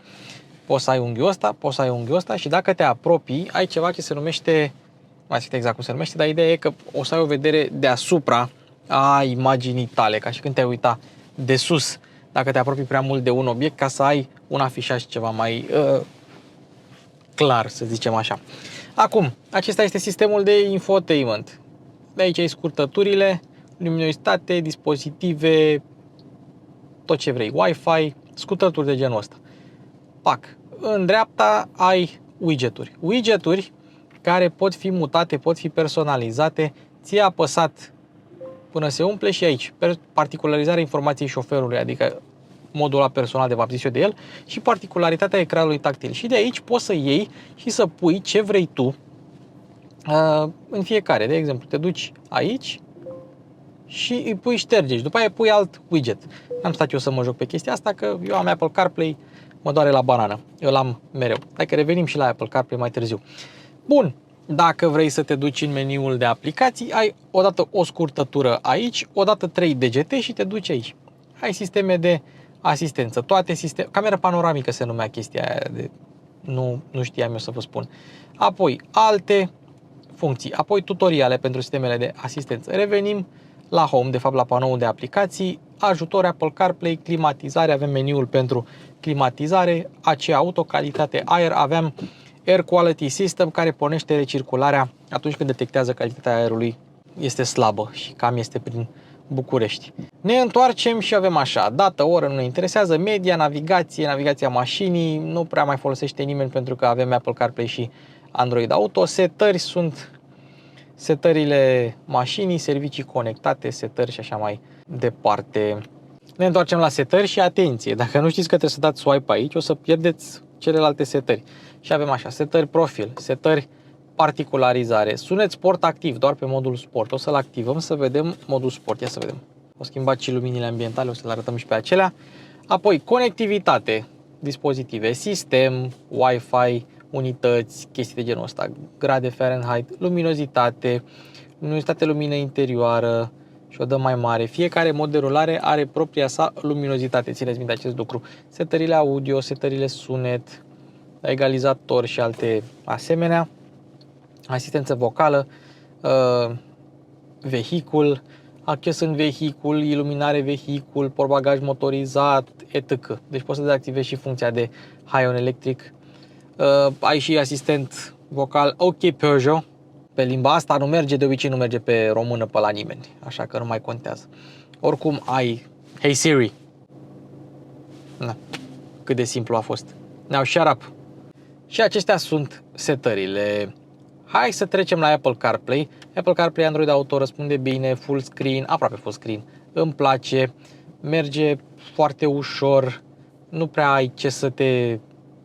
Poți să ai unghiul ăsta, poți să ai unghiul ăsta și dacă te apropii ai ceva ce se numește mai știu exact cum se numește, dar ideea e că o să ai o vedere deasupra a imaginii tale, ca și când te-ai uita de sus, dacă te apropii prea mult de un obiect, ca să ai un afișaj ceva mai clar, să zicem așa. Acum, acesta este sistemul de infotainment. De aici ai scurtăturile, luminositate, dispozitive, tot ce vrei, Wi-Fi, scurtături de genul ăsta. Pac. În dreapta ai widgeturi. Widgeturi care pot fi mutate, pot fi personalizate. Ție apăsat până se umple și aici. Particularizarea informației șoferului, adică modul ăla personal de v-am zis eu de el, și particularitatea ecranului tactil. Și de aici poți să iei și să pui ce vrei tu în fiecare. De exemplu, te duci aici și îi pui șterge și după aia pui alt widget. N-am stat eu să mă joc pe chestia asta, că eu am Apple CarPlay, mă doare la banană. Eu l-am mereu. Dacă revenim și la Apple CarPlay mai târziu. Bun, dacă vrei să te duci în meniul de aplicații, ai odată o scurtătură aici, odată 3 degete și te duci aici. Ai sisteme de asistență, toate sisteme, cameră panoramică se numea chestia aia, nu știam eu să vă spun. Apoi alte funcții, apoi tutoriale pentru sistemele de asistență. Revenim la Home, de fapt la panoul de aplicații, ajutor Apple CarPlay, climatizare, avem meniul pentru climatizare, AC Auto, calitate aer, aveam Air Quality System care pornește recircularea atunci când detectează calitatea aerului este slabă și cam este prin București. Ne întoarcem și avem așa, dată, oră, nu ne interesează, media, navigație, navigația mașinii, nu prea mai folosește nimeni pentru că avem Apple CarPlay și Android Auto, setări sunt setările mașinii, servicii conectate, setări și așa mai departe. Ne întoarcem la setări și atenție, dacă nu știți că trebuie să dați swipe aici, o să pierdeți celelalte setări. Și avem așa, setări profil, setări particularizare, sunet sport activ, doar pe modul sport. O să-l activăm să vedem modul sport, ia să vedem. O schimbat și luminile ambientale, o să le arătăm și pe acelea. Apoi, conectivitate, dispozitive, sistem, Wi-Fi, unități, chestii de genul ăsta, grade Fahrenheit, luminozitate, lumină interioară și o dăm mai mare. Fiecare mod de rulare are propria sa luminozitate, țineți minte acest lucru. Setările audio, setările sunet, egalizator și alte asemenea, asistență vocală, vehicul, acces în vehicul, iluminare vehicul, portbagaj motorizat, etc. Deci poți să dezactivezi și funcția de High on Electric. Ai și asistent vocal OK Peugeot. Pe limba asta nu merge, de obicei nu merge pe română pe la nimeni, așa că nu mai contează. Oricum ai Hey Siri. Na, cât de simplu a fost. Now shut up. Și acestea sunt setările. Hai să trecem la Apple CarPlay. Apple CarPlay Android Auto răspunde bine, full screen, aproape full screen. Îmi place, merge foarte ușor, nu prea ai ce să te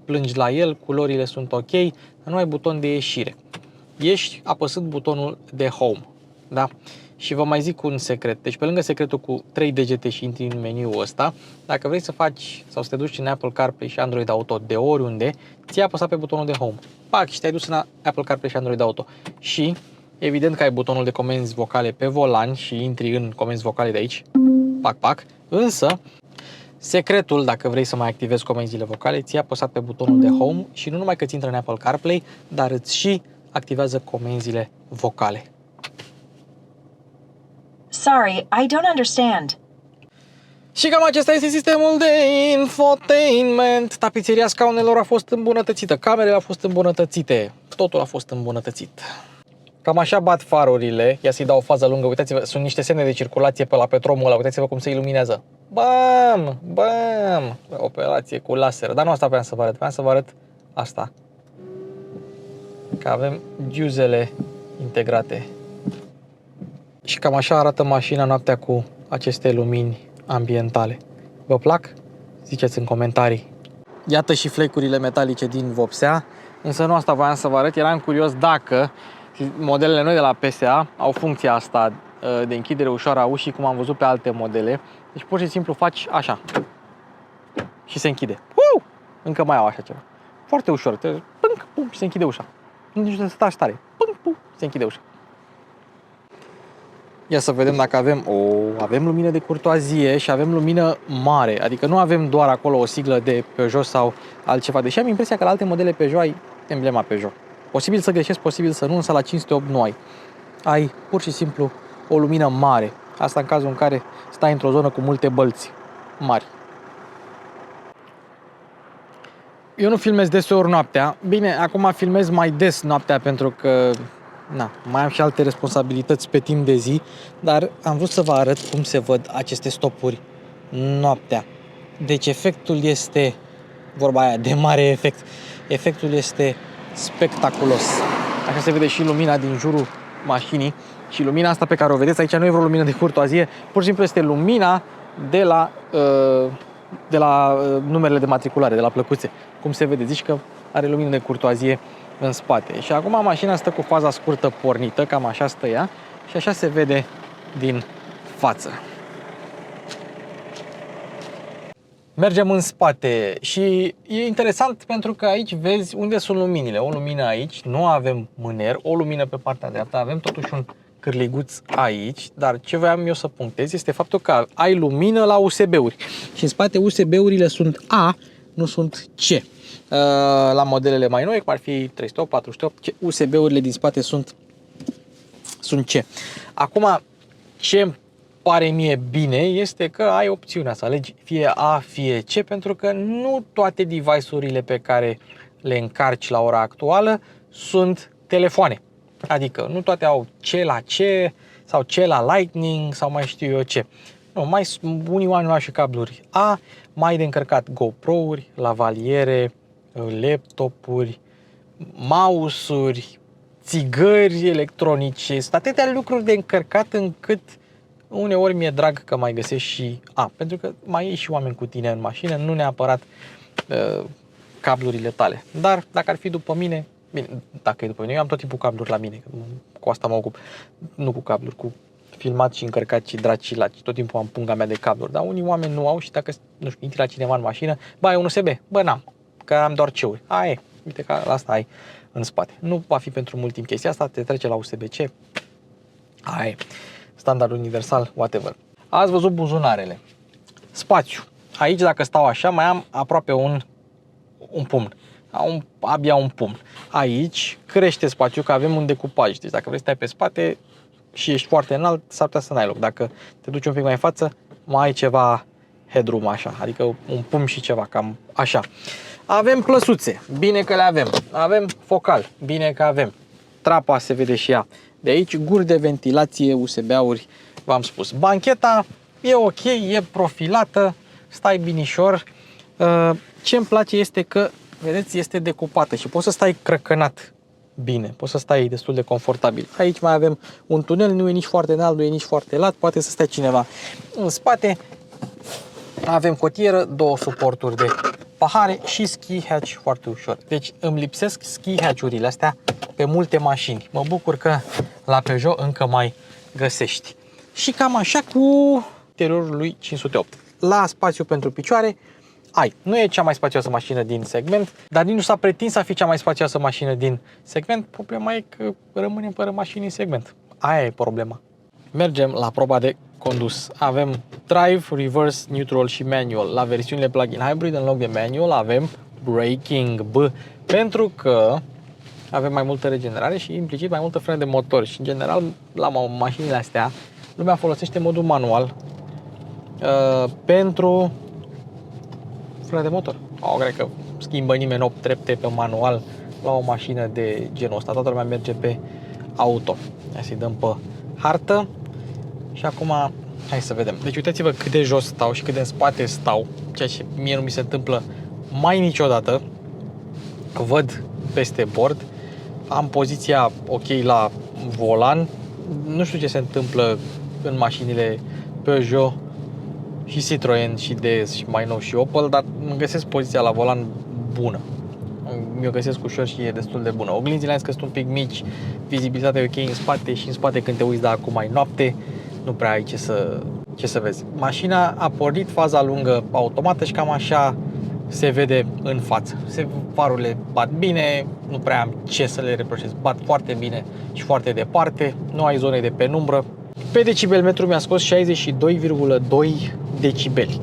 plângi la el, culorile sunt ok, dar nu ai buton de ieșire. Ieși apăsând butonul de Home, da? Și vă mai zic un secret. Deci pe lângă secretul cu 3 degete și intri în meniul ăsta, dacă vrei să faci sau să te duci în Apple CarPlay și Android Auto de oriunde, ți-ai apăsat pe butonul de Home. Pac, și te-ai dus în Apple CarPlay și Android Auto. Și evident că ai butonul de comenzi vocale pe volan și intri în comenzi vocale de aici. Pac, pac. Însă, secretul, dacă vrei să mai activezi comenzile vocale, ți-ai apăsat pe butonul de Home și nu numai că ți intră în Apple CarPlay, dar îți și activează comenzile vocale. Sorry, I don't understand. Și cam acesta este sistemul de infotainment. Tapiseria scaunelor a fost îmbunătățită, camerele au fost îmbunătățite, totul a fost îmbunătățit. Cam așa bat farurile. Ia să-i dau o fază lungă. Uitați-vă, sunt niște semne de circulație pe la petromul ăla. Uitați-vă cum se iluminează. Bam! Bam! Operație cu laser. Dar nu asta vreau să vă arăt. Vreau să vă arăt asta. Că avem giuzele integrate. Și cam așa arată mașina noaptea cu aceste lumini ambientale. Vă plac? Ziceți în comentarii. Iată și flecurile metalice din vopsea. Însă nu asta voiam să vă arăt. Eram curios dacă modelele noi de la PSA au funcția asta de închidere ușoară a ușii, cum am văzut pe alte modele. Deci pur și simplu faci așa și se închide. Încă mai au așa ceva. Foarte ușor. Pânc, pum, și se închide ușa. Nici nu trebuie să taci tare. Pânc, pum, se închide ușa. Ia să vedem dacă avem avem lumină de curtoazie și avem lumină mare. Adică nu avem doar acolo o siglă de Peugeot sau altceva. Deși am impresia că la alte modele Peugeot ai emblema Peugeot. Posibil să greșesc, posibil să nu, însă la 508 nu ai. Ai pur și simplu o lumină mare. Asta în cazul în care stai într-o zonă cu multe bălți mari. Eu nu filmez deseori noaptea. Bine, acum filmez mai des noaptea pentru că mai am și alte responsabilități pe timp de zi, dar am vrut să vă arăt cum se văd aceste stopuri noaptea. Deci efectul este, vorba aia, de mare efect. Efectul este spectaculos. Așa se vede și lumina din jurul mașinii și lumina asta pe care o vedeți aici nu e vreo lumină de curtoazie, pur și simplu este lumina de la numerele de matriculare, de la plăcuțe. Cum se vede, zici că are lumină de curtoazie în spate. Și acum mașina stă cu faza scurtă pornită, cam așa stă ea și așa se vede din față. Mergem în spate și e interesant pentru că aici vezi unde sunt luminile. O lumină aici, nu avem mâner, o lumină pe partea dreaptă, avem totuși un cârliguț aici, dar ce voiam eu să punctez este faptul că ai lumină la USB-uri și în spate USB-urile sunt A, nu sunt C. La modelele mai noi, cum ar fi 308, 408, USB-urile din spate sunt C. Acum, ce pare mie bine este că ai opțiunea să alegi fie A, fie C, pentru că nu toate device-urile pe care le încarci la ora actuală sunt telefoane. Adică nu toate au C la C sau C la Lightning sau mai știu eu ce. Nu, unii oameni au și cabluri A, mai de încărcat GoPro-uri, lavaliere, laptopuri, mouse-uri, țigări electronice, sunt atâtea lucruri de încărcat încât uneori mi-e drag că mai găsești și A, pentru că mai iei și oameni cu tine în mașină, nu neapărat cablurile tale. Dar dacă ar fi după mine, bine, dacă e după mine, eu am tot timpul cabluri la mine, cu asta mă ocup, nu cu cabluri, cu filmat și încărcat și draci și laci, tot timpul am punga mea de cabluri, dar unii oameni nu au și dacă, nu știu, intri la cineva în mașină, bă, ai un USB? Bă, n-am, că am doar C-uri. Aia e, uite că asta ai în spate. Nu va fi pentru mult timp chestia asta, te trece la USB-C, aia e, standard universal, whatever. Ați văzut buzunarele. Spațiu. Aici, dacă stau așa, mai am aproape un pumn. Abia un pumn. Aici crește spațiu, că avem un decupaj. Deci dacă vrei să stai pe spate și ești foarte înalt, s-ar putea să n-ai loc. Dacă te duci un pic mai în față, mai ai ceva headroom așa, adică un pumn și ceva, cam așa. Avem plăsuțe, bine că le avem. Avem focal, bine că avem. Trapa se vede și ea. De aici guri de ventilație, USB-uri, v-am spus. Bancheta e ok, e profilată, stai binișor. Ce îmi place este că, vedeți, este decupată și poți să stai crăcănat bine, poți să stai destul de confortabil. Aici mai avem un tunel, nu e nici foarte înalt, nu e nici foarte lat, poate să stai cineva în spate. Avem cotieră, două suporturi de pahare și ski hatch foarte ușor. Deci îmi lipsesc ski hatch-urile astea pe multe mașini. Mă bucur că la Peugeot încă mai găsești. Și cam așa cu interiorul lui 508. La spațiu pentru picioare ai. Nu e cea mai spațioasă mașină din segment, dar nici nu s-a pretins să fie cea mai spațioasă mașină din segment. Problema e că rămânem fără mașini în segment. Aia e problema. Mergem la proba de condus. Avem drive, reverse, neutral și manual. La versiunile plug-in hybrid, în loc de manual, avem braking B, pentru că avem mai multă regenerare și implicit mai multă frână de motor. Și în general, la mașinile astea, lumea folosește modul manual pentru frână de motor. Cred că schimbă nimeni 8 trepte pe manual la o mașină de genul ăsta. Toată lumea merge pe auto. Hai să-i dăm pe hartă. Și acum, hai să vedem. Deci uitați-vă cât de jos stau și cât de în spate stau, ceea ce mie nu mi se întâmplă mai niciodată. Văd peste bord, am poziția ok la volan. Nu știu ce se întâmplă în mașinile Peugeot și Citroen și DS și mai nou și Opel, dar îmi găsesc poziția la volan bună. Mi-o găsesc ușor și e destul de bună. Oglinzile am zis că sunt un pic mici, vizibilitatea e ok în spate și în spate când te uiți, dar acum e noapte, nu prea ai ce să vezi. Mașina a pornit faza lungă automată și cam așa se vede în față. Farurile bat bine, nu prea am ce să le reproșez. Bat foarte bine și foarte departe, nu ai zone de penumbră. Pe decibelmetru mi-a scos 62,2 decibeli.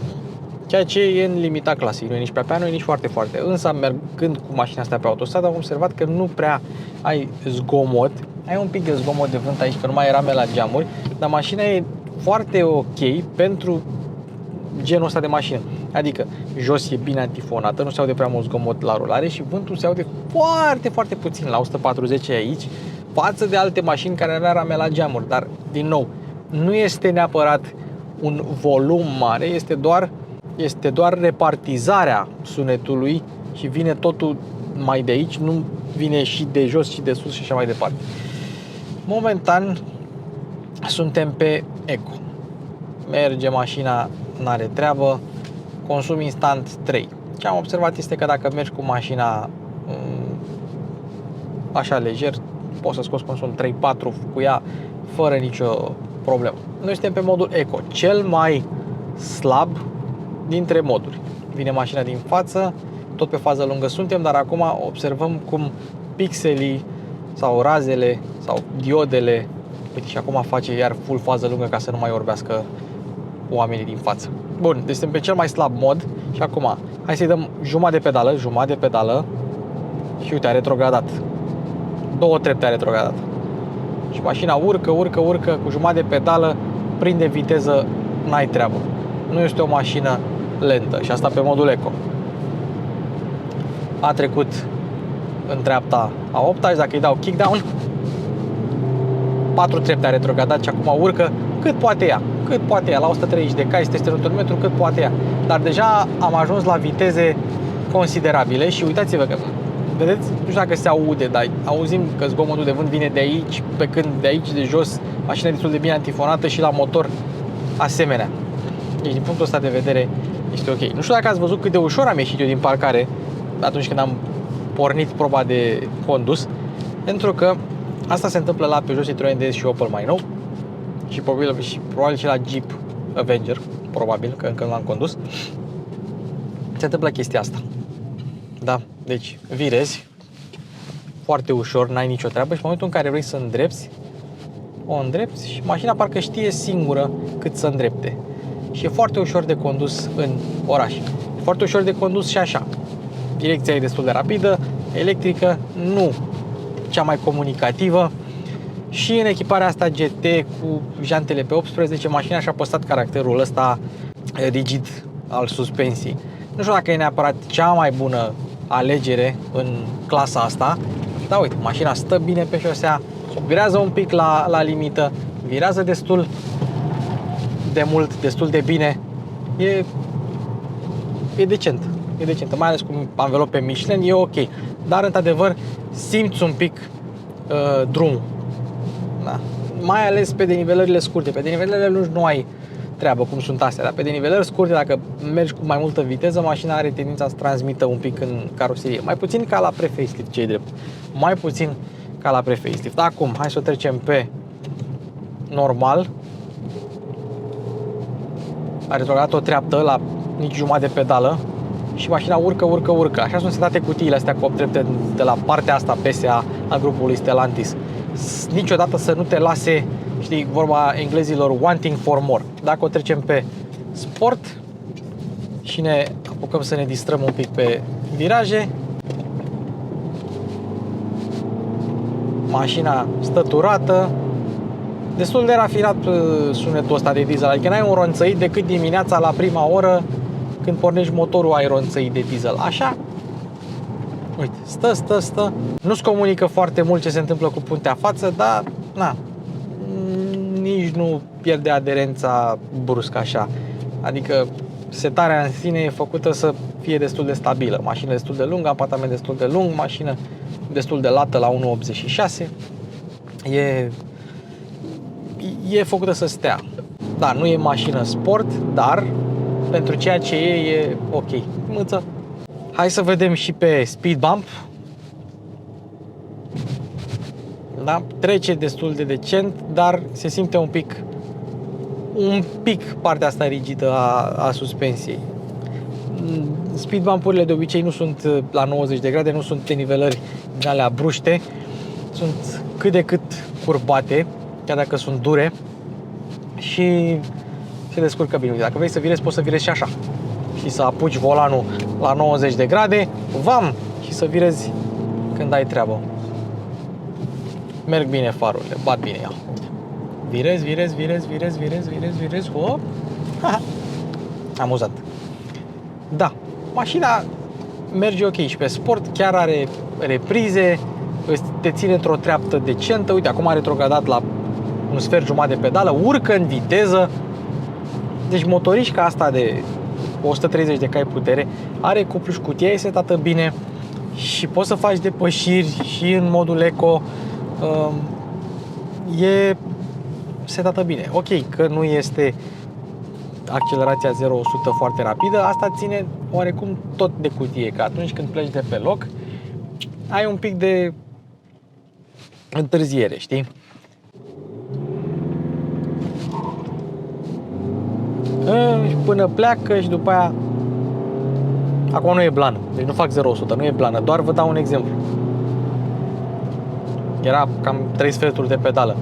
Ceea ce e în limita clasei, nu e nici prea piano, nu e nici foarte, foarte. Însă, mergând cu mașina asta pe autostradă, am observat că nu prea ai zgomot. Ai un pic de zgomot de vânt aici, că nu mai era la geamuri, dar mașina e foarte ok pentru genul ăsta de mașină. Adică, jos e bine antifonată, nu se aude prea mult zgomot la rulare și vântul se aude foarte, foarte puțin, la 140 aici, față de alte mașini care avea rame la geamuri. Dar, din nou, nu este neapărat un volum mare, este doar repartizarea sunetului și vine totul mai de aici, nu vine și de jos și de sus și așa mai departe. Momentan suntem pe Eco. Merge mașina, n-are treabă, consum instant 3. Ce am observat este că dacă mergi cu mașina așa lejer, poți să scoți consum 3-4 cu ea fără nicio problemă. Noi suntem pe modul Eco, cel mai slab dintre moduri. Vine mașina din față, tot pe fază lungă suntem, dar acum observăm cum pixelii sau razele sau diodele, uite, și acum face iar full fază lungă ca să nu mai orbească oamenii din față. Bun, deci suntem pe cel mai slab mod și acum hai să-i dăm jumătate de pedală și uite, a retrogradat. 2 trepte a retrogradat. Și mașina urcă cu jumătate de pedală, prinde viteză, n-ai treabă. Nu este o mașină lentă și asta pe modul Eco. A trecut în treapta a 8-a și dacă îi dau kickdown, 4 trepte a retrogradat și acum urcă cât poate ea, la 130 de cai, 300 Nm, cât poate ea. Dar deja am ajuns la viteze considerabile și uitați-vă că, vedeți, nu știu dacă se aude, dar auzim că zgomotul de vânt vine de aici, pe când de aici de jos mașina e destul de bine antifonată și la motor asemenea. Deci din punctul ăsta de vedere este ok. Nu știu dacă ați văzut cât de ușor am ieșit eu din parcare atunci când am pornit proba de condus, pentru că asta se întâmplă la Peugeot, Citroen DS și Opel mai nou și probabil și la Jeep Avenger, probabil, că încă nu l-am condus. Se întâmplă chestia asta. Da, deci virezi foarte ușor, n-ai nicio treabă și în momentul în care vrei să îndrepți, o îndrepți și mașina parcă știe singură cât să îndrepte. Și e foarte ușor de condus în oraș. E foarte ușor de condus și așa. Direcția e destul de rapidă, electrică, nu cea mai comunicativă. Și în echiparea asta GT cu jantele pe 18, mașina și-a păstrat caracterul ăsta rigid al suspensiei. Nu știu dacă e neapărat cea mai bună alegere în clasa asta, dar uite, mașina stă bine pe șosea, virează un pic la limită, virează destul de mult, destul de bine. E decentă, mai ales cu anvelope Michelin, e ok. Dar într-adevăr simți un pic drumul. Da. Mai ales pe denivelările scurte. Pe denivelările lungi nu ai treabă, cum sunt astea, dar pe denivelări scurte, dacă mergi cu mai multă viteză, mașina are tendința să transmită un pic în caroserie. Mai puțin ca la pre-facelift, ce-i drept. Mai puțin ca la pre-facelift. Acum, hai să o trecem pe normal. A retrogradat o treaptă la nici jumătate de pedală și mașina urcă. Așa sunt setate cutiile astea cu 8 trepte de la partea asta PSA a grupului Stellantis. Niciodată să nu te lase, știi, vorba englezilor, wanting for more. Dacă o trecem pe sport și ne apucăm să ne distrăm un pic pe viraje, mașina stăturată, destul de rafinat sunetul ăsta de diesel, adică n-ai un ronțăit decât dimineața la prima oră când pornești motorul, ai ronțăit de diesel. Așa, uite, stă, nu-ți comunică foarte mult ce se întâmplă cu puntea față, dar na, nici nu pierde aderența brusc așa. Adică setarea în sine e făcută să fie destul de stabilă. Mașină destul de lungă, apartament destul de lung, mașină destul de lată la 1.86. E făcută să stea. Da, nu e mașină sport, dar pentru ceea ce e ok. Mâță. Hai să vedem și pe speed bump. Da, trece destul de decent, dar se simte un pic partea asta rigidă a suspensiei. Speed bump-urile de obicei nu sunt la 90 de grade, nu sunt denivelări din alea bruște, sunt cât de cât curbate, chiar dacă sunt dure, și se descurcă bine. Dacă vrei să virezi, poți să virezi și așa. și să apuci volanul la 90 de grade, vam, și să virezi când ai treabă. Merg bine farurile, bat bine, ia. Virez, hop. Amuzant. Da, mașina merge ok și pe sport, chiar are reprize, te ține într-o treaptă decentă. Uite, acum a retrogradat la un sfert jumătate de pedală, urcă în viteză. Deci motorișca asta de 130 de cai putere are cuplu și cutia e setată bine și poți să faci depășiri și în modul eco. E setată bine. Ok, că nu este accelerația 0-100 foarte rapidă, asta ține oarecum tot de cutie, că atunci când pleci de pe loc ai un pic de întârziere, știi? Până pleacă și după aia acum nu e blană, deci nu fac 0-100, nu e blană, doar vă dau un exemplu. Era cam 3 sferturi de pedală.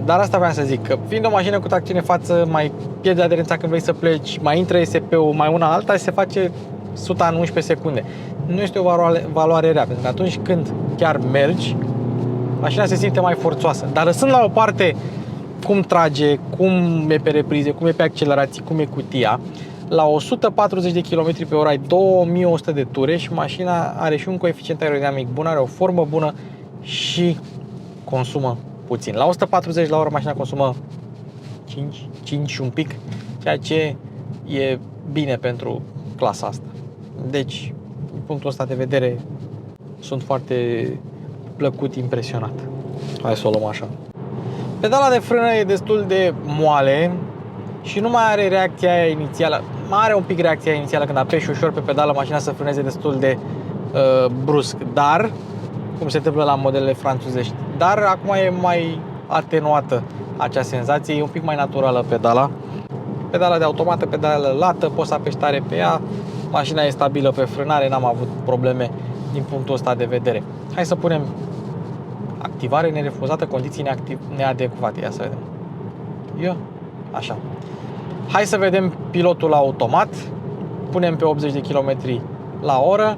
Dar asta vreau să zic, că fiind o mașină cu tracțiune față, mai pierde aderența când vrei să pleci, mai intră ESP-ul, mai una alta, se face 100 în 11 secunde. Nu este o valoare rea, pentru că atunci când chiar mergi, mașina se simte mai forțoasă. Dar lăsând la o parte cum trage, cum e pe reprize, cum e pe accelerații, cum e cutia, la 140 de km pe oră ai 2100 de ture și mașina are și un coeficient aerodinamic bun, are o formă bună și consumă puțin. La 140 la oră mașina consumă 5 și un pic, ceea ce e bine pentru clasa asta. Deci, din punctul ăsta de vedere, sunt foarte plăcut impresionat. Hai să o luăm așa. Pedala de frână e destul de moale și nu mai are reacția aia inițială. Mai are un pic reacția inițială când apeși ușor pe pedală, mașina să frâneze destul de brusc, dar cum se întâmplă la modelele franțuzești. Dar acum e mai atenuată acea senzație, e un pic mai naturală pedala. Pedala de automată, pedală lată, poți să apeși tare pe ea, mașina e stabilă pe frânare, n-am avut probleme din punctul ăsta de vedere. Hai să punem activare nerefuzată, condiții neadecvate. Ia să vedem. Eu, așa. Hai să vedem pilotul automat. Punem pe 80 de km la oră.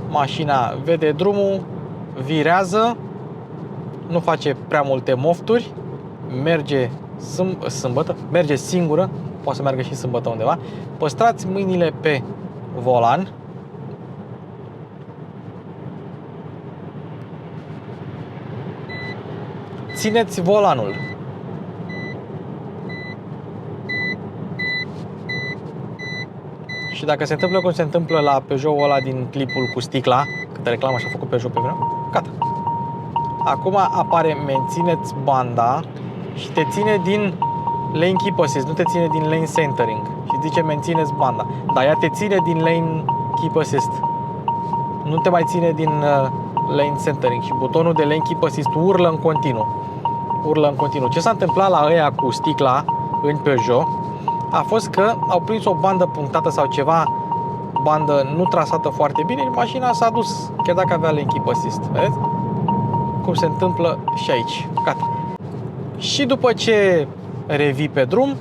Mașina vede drumul, virează, nu face prea multe mofturi, merge sâmbătă, merge singură, poate să meargă și sâmbătă undeva. Păstrați mâinile pe volan. Țineți volanul. Și dacă se întâmplă cum se întâmplă la Peugeot-ul ăla din clipul cu sticla, câtă reclamă și-a făcut Peugeot pe vreme, gata. Acum apare mențineți banda și te ține din lane keep assist, nu te ține din lane centering. Și zice mențineți banda, dar ea te ține din lane keep assist. Nu te mai ține din lane centering și butonul de lane keep assist urlă în continuu. Urlă în continuu. Ce s-a întâmplat la ăia cu sticla în Peugeot a fost că au prins o bandă punctată sau ceva, bandă nu trasată foarte bine și mașina s-a dus, chiar dacă avea lane keep assist. Vedeți? Cum se întâmplă și aici. Gata. Și după ce revii pe drum,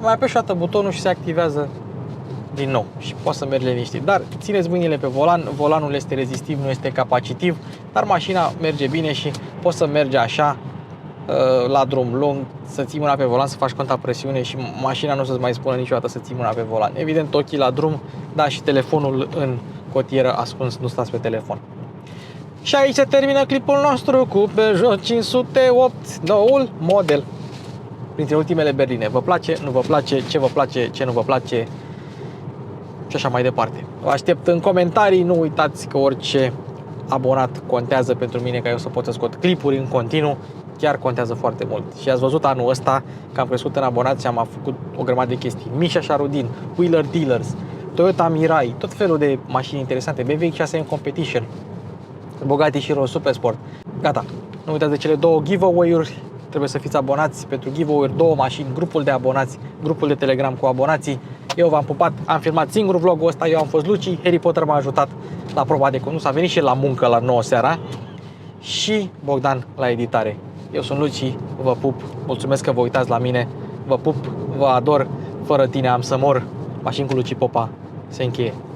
mai apeși o dată butonul și se activează din nou și poți să mergi liniștit. Dar țineți mâinile pe volan, volanul este rezistiv, nu este capacitiv, dar mașina merge bine și poți să mergi așa la drum lung, să ții mâna pe volan, să faci conta presiune și mașina nu o să-ți mai spună niciodată să ții mâna pe volan. Evident, ochii la drum, dar și telefonul în cotieră ascuns, nu stați pe telefon. Și aici se termină clipul nostru cu Peugeot 508, noul model. Printre ultimele berline. Vă place, nu vă place, ce vă place, ce nu vă place și așa mai departe. Vă aștept în comentarii, nu uitați că orice abonat contează pentru mine, ca eu să pot să scot clipuri în continuu. Chiar contează foarte mult. Și ați văzut anul ăsta că am crescut în abonați și am făcut o grămadă de chestii. Misha Sharudin, Wheeler Dealers, Toyota Mirai, tot felul de mașini interesante, BMW X6 Competition, Bugatti Chiron Super Sport. Gata, nu uitați de cele două giveaway-uri. Trebuie să fiți abonați pentru giveaway-uri, două mașini, grupul de abonați, grupul de Telegram cu abonații. Eu v-am pupat, am filmat singur vlogul ăsta, eu am fost Luci, Harry Potter m-a ajutat la proba de condus, a venit și la muncă la 9 seara și Bogdan la editare. Eu sunt Luci, vă pup, mulțumesc că vă uitați la mine, vă pup, vă ador, fără tine am să mor, mașini cu Luci Popa se încheie.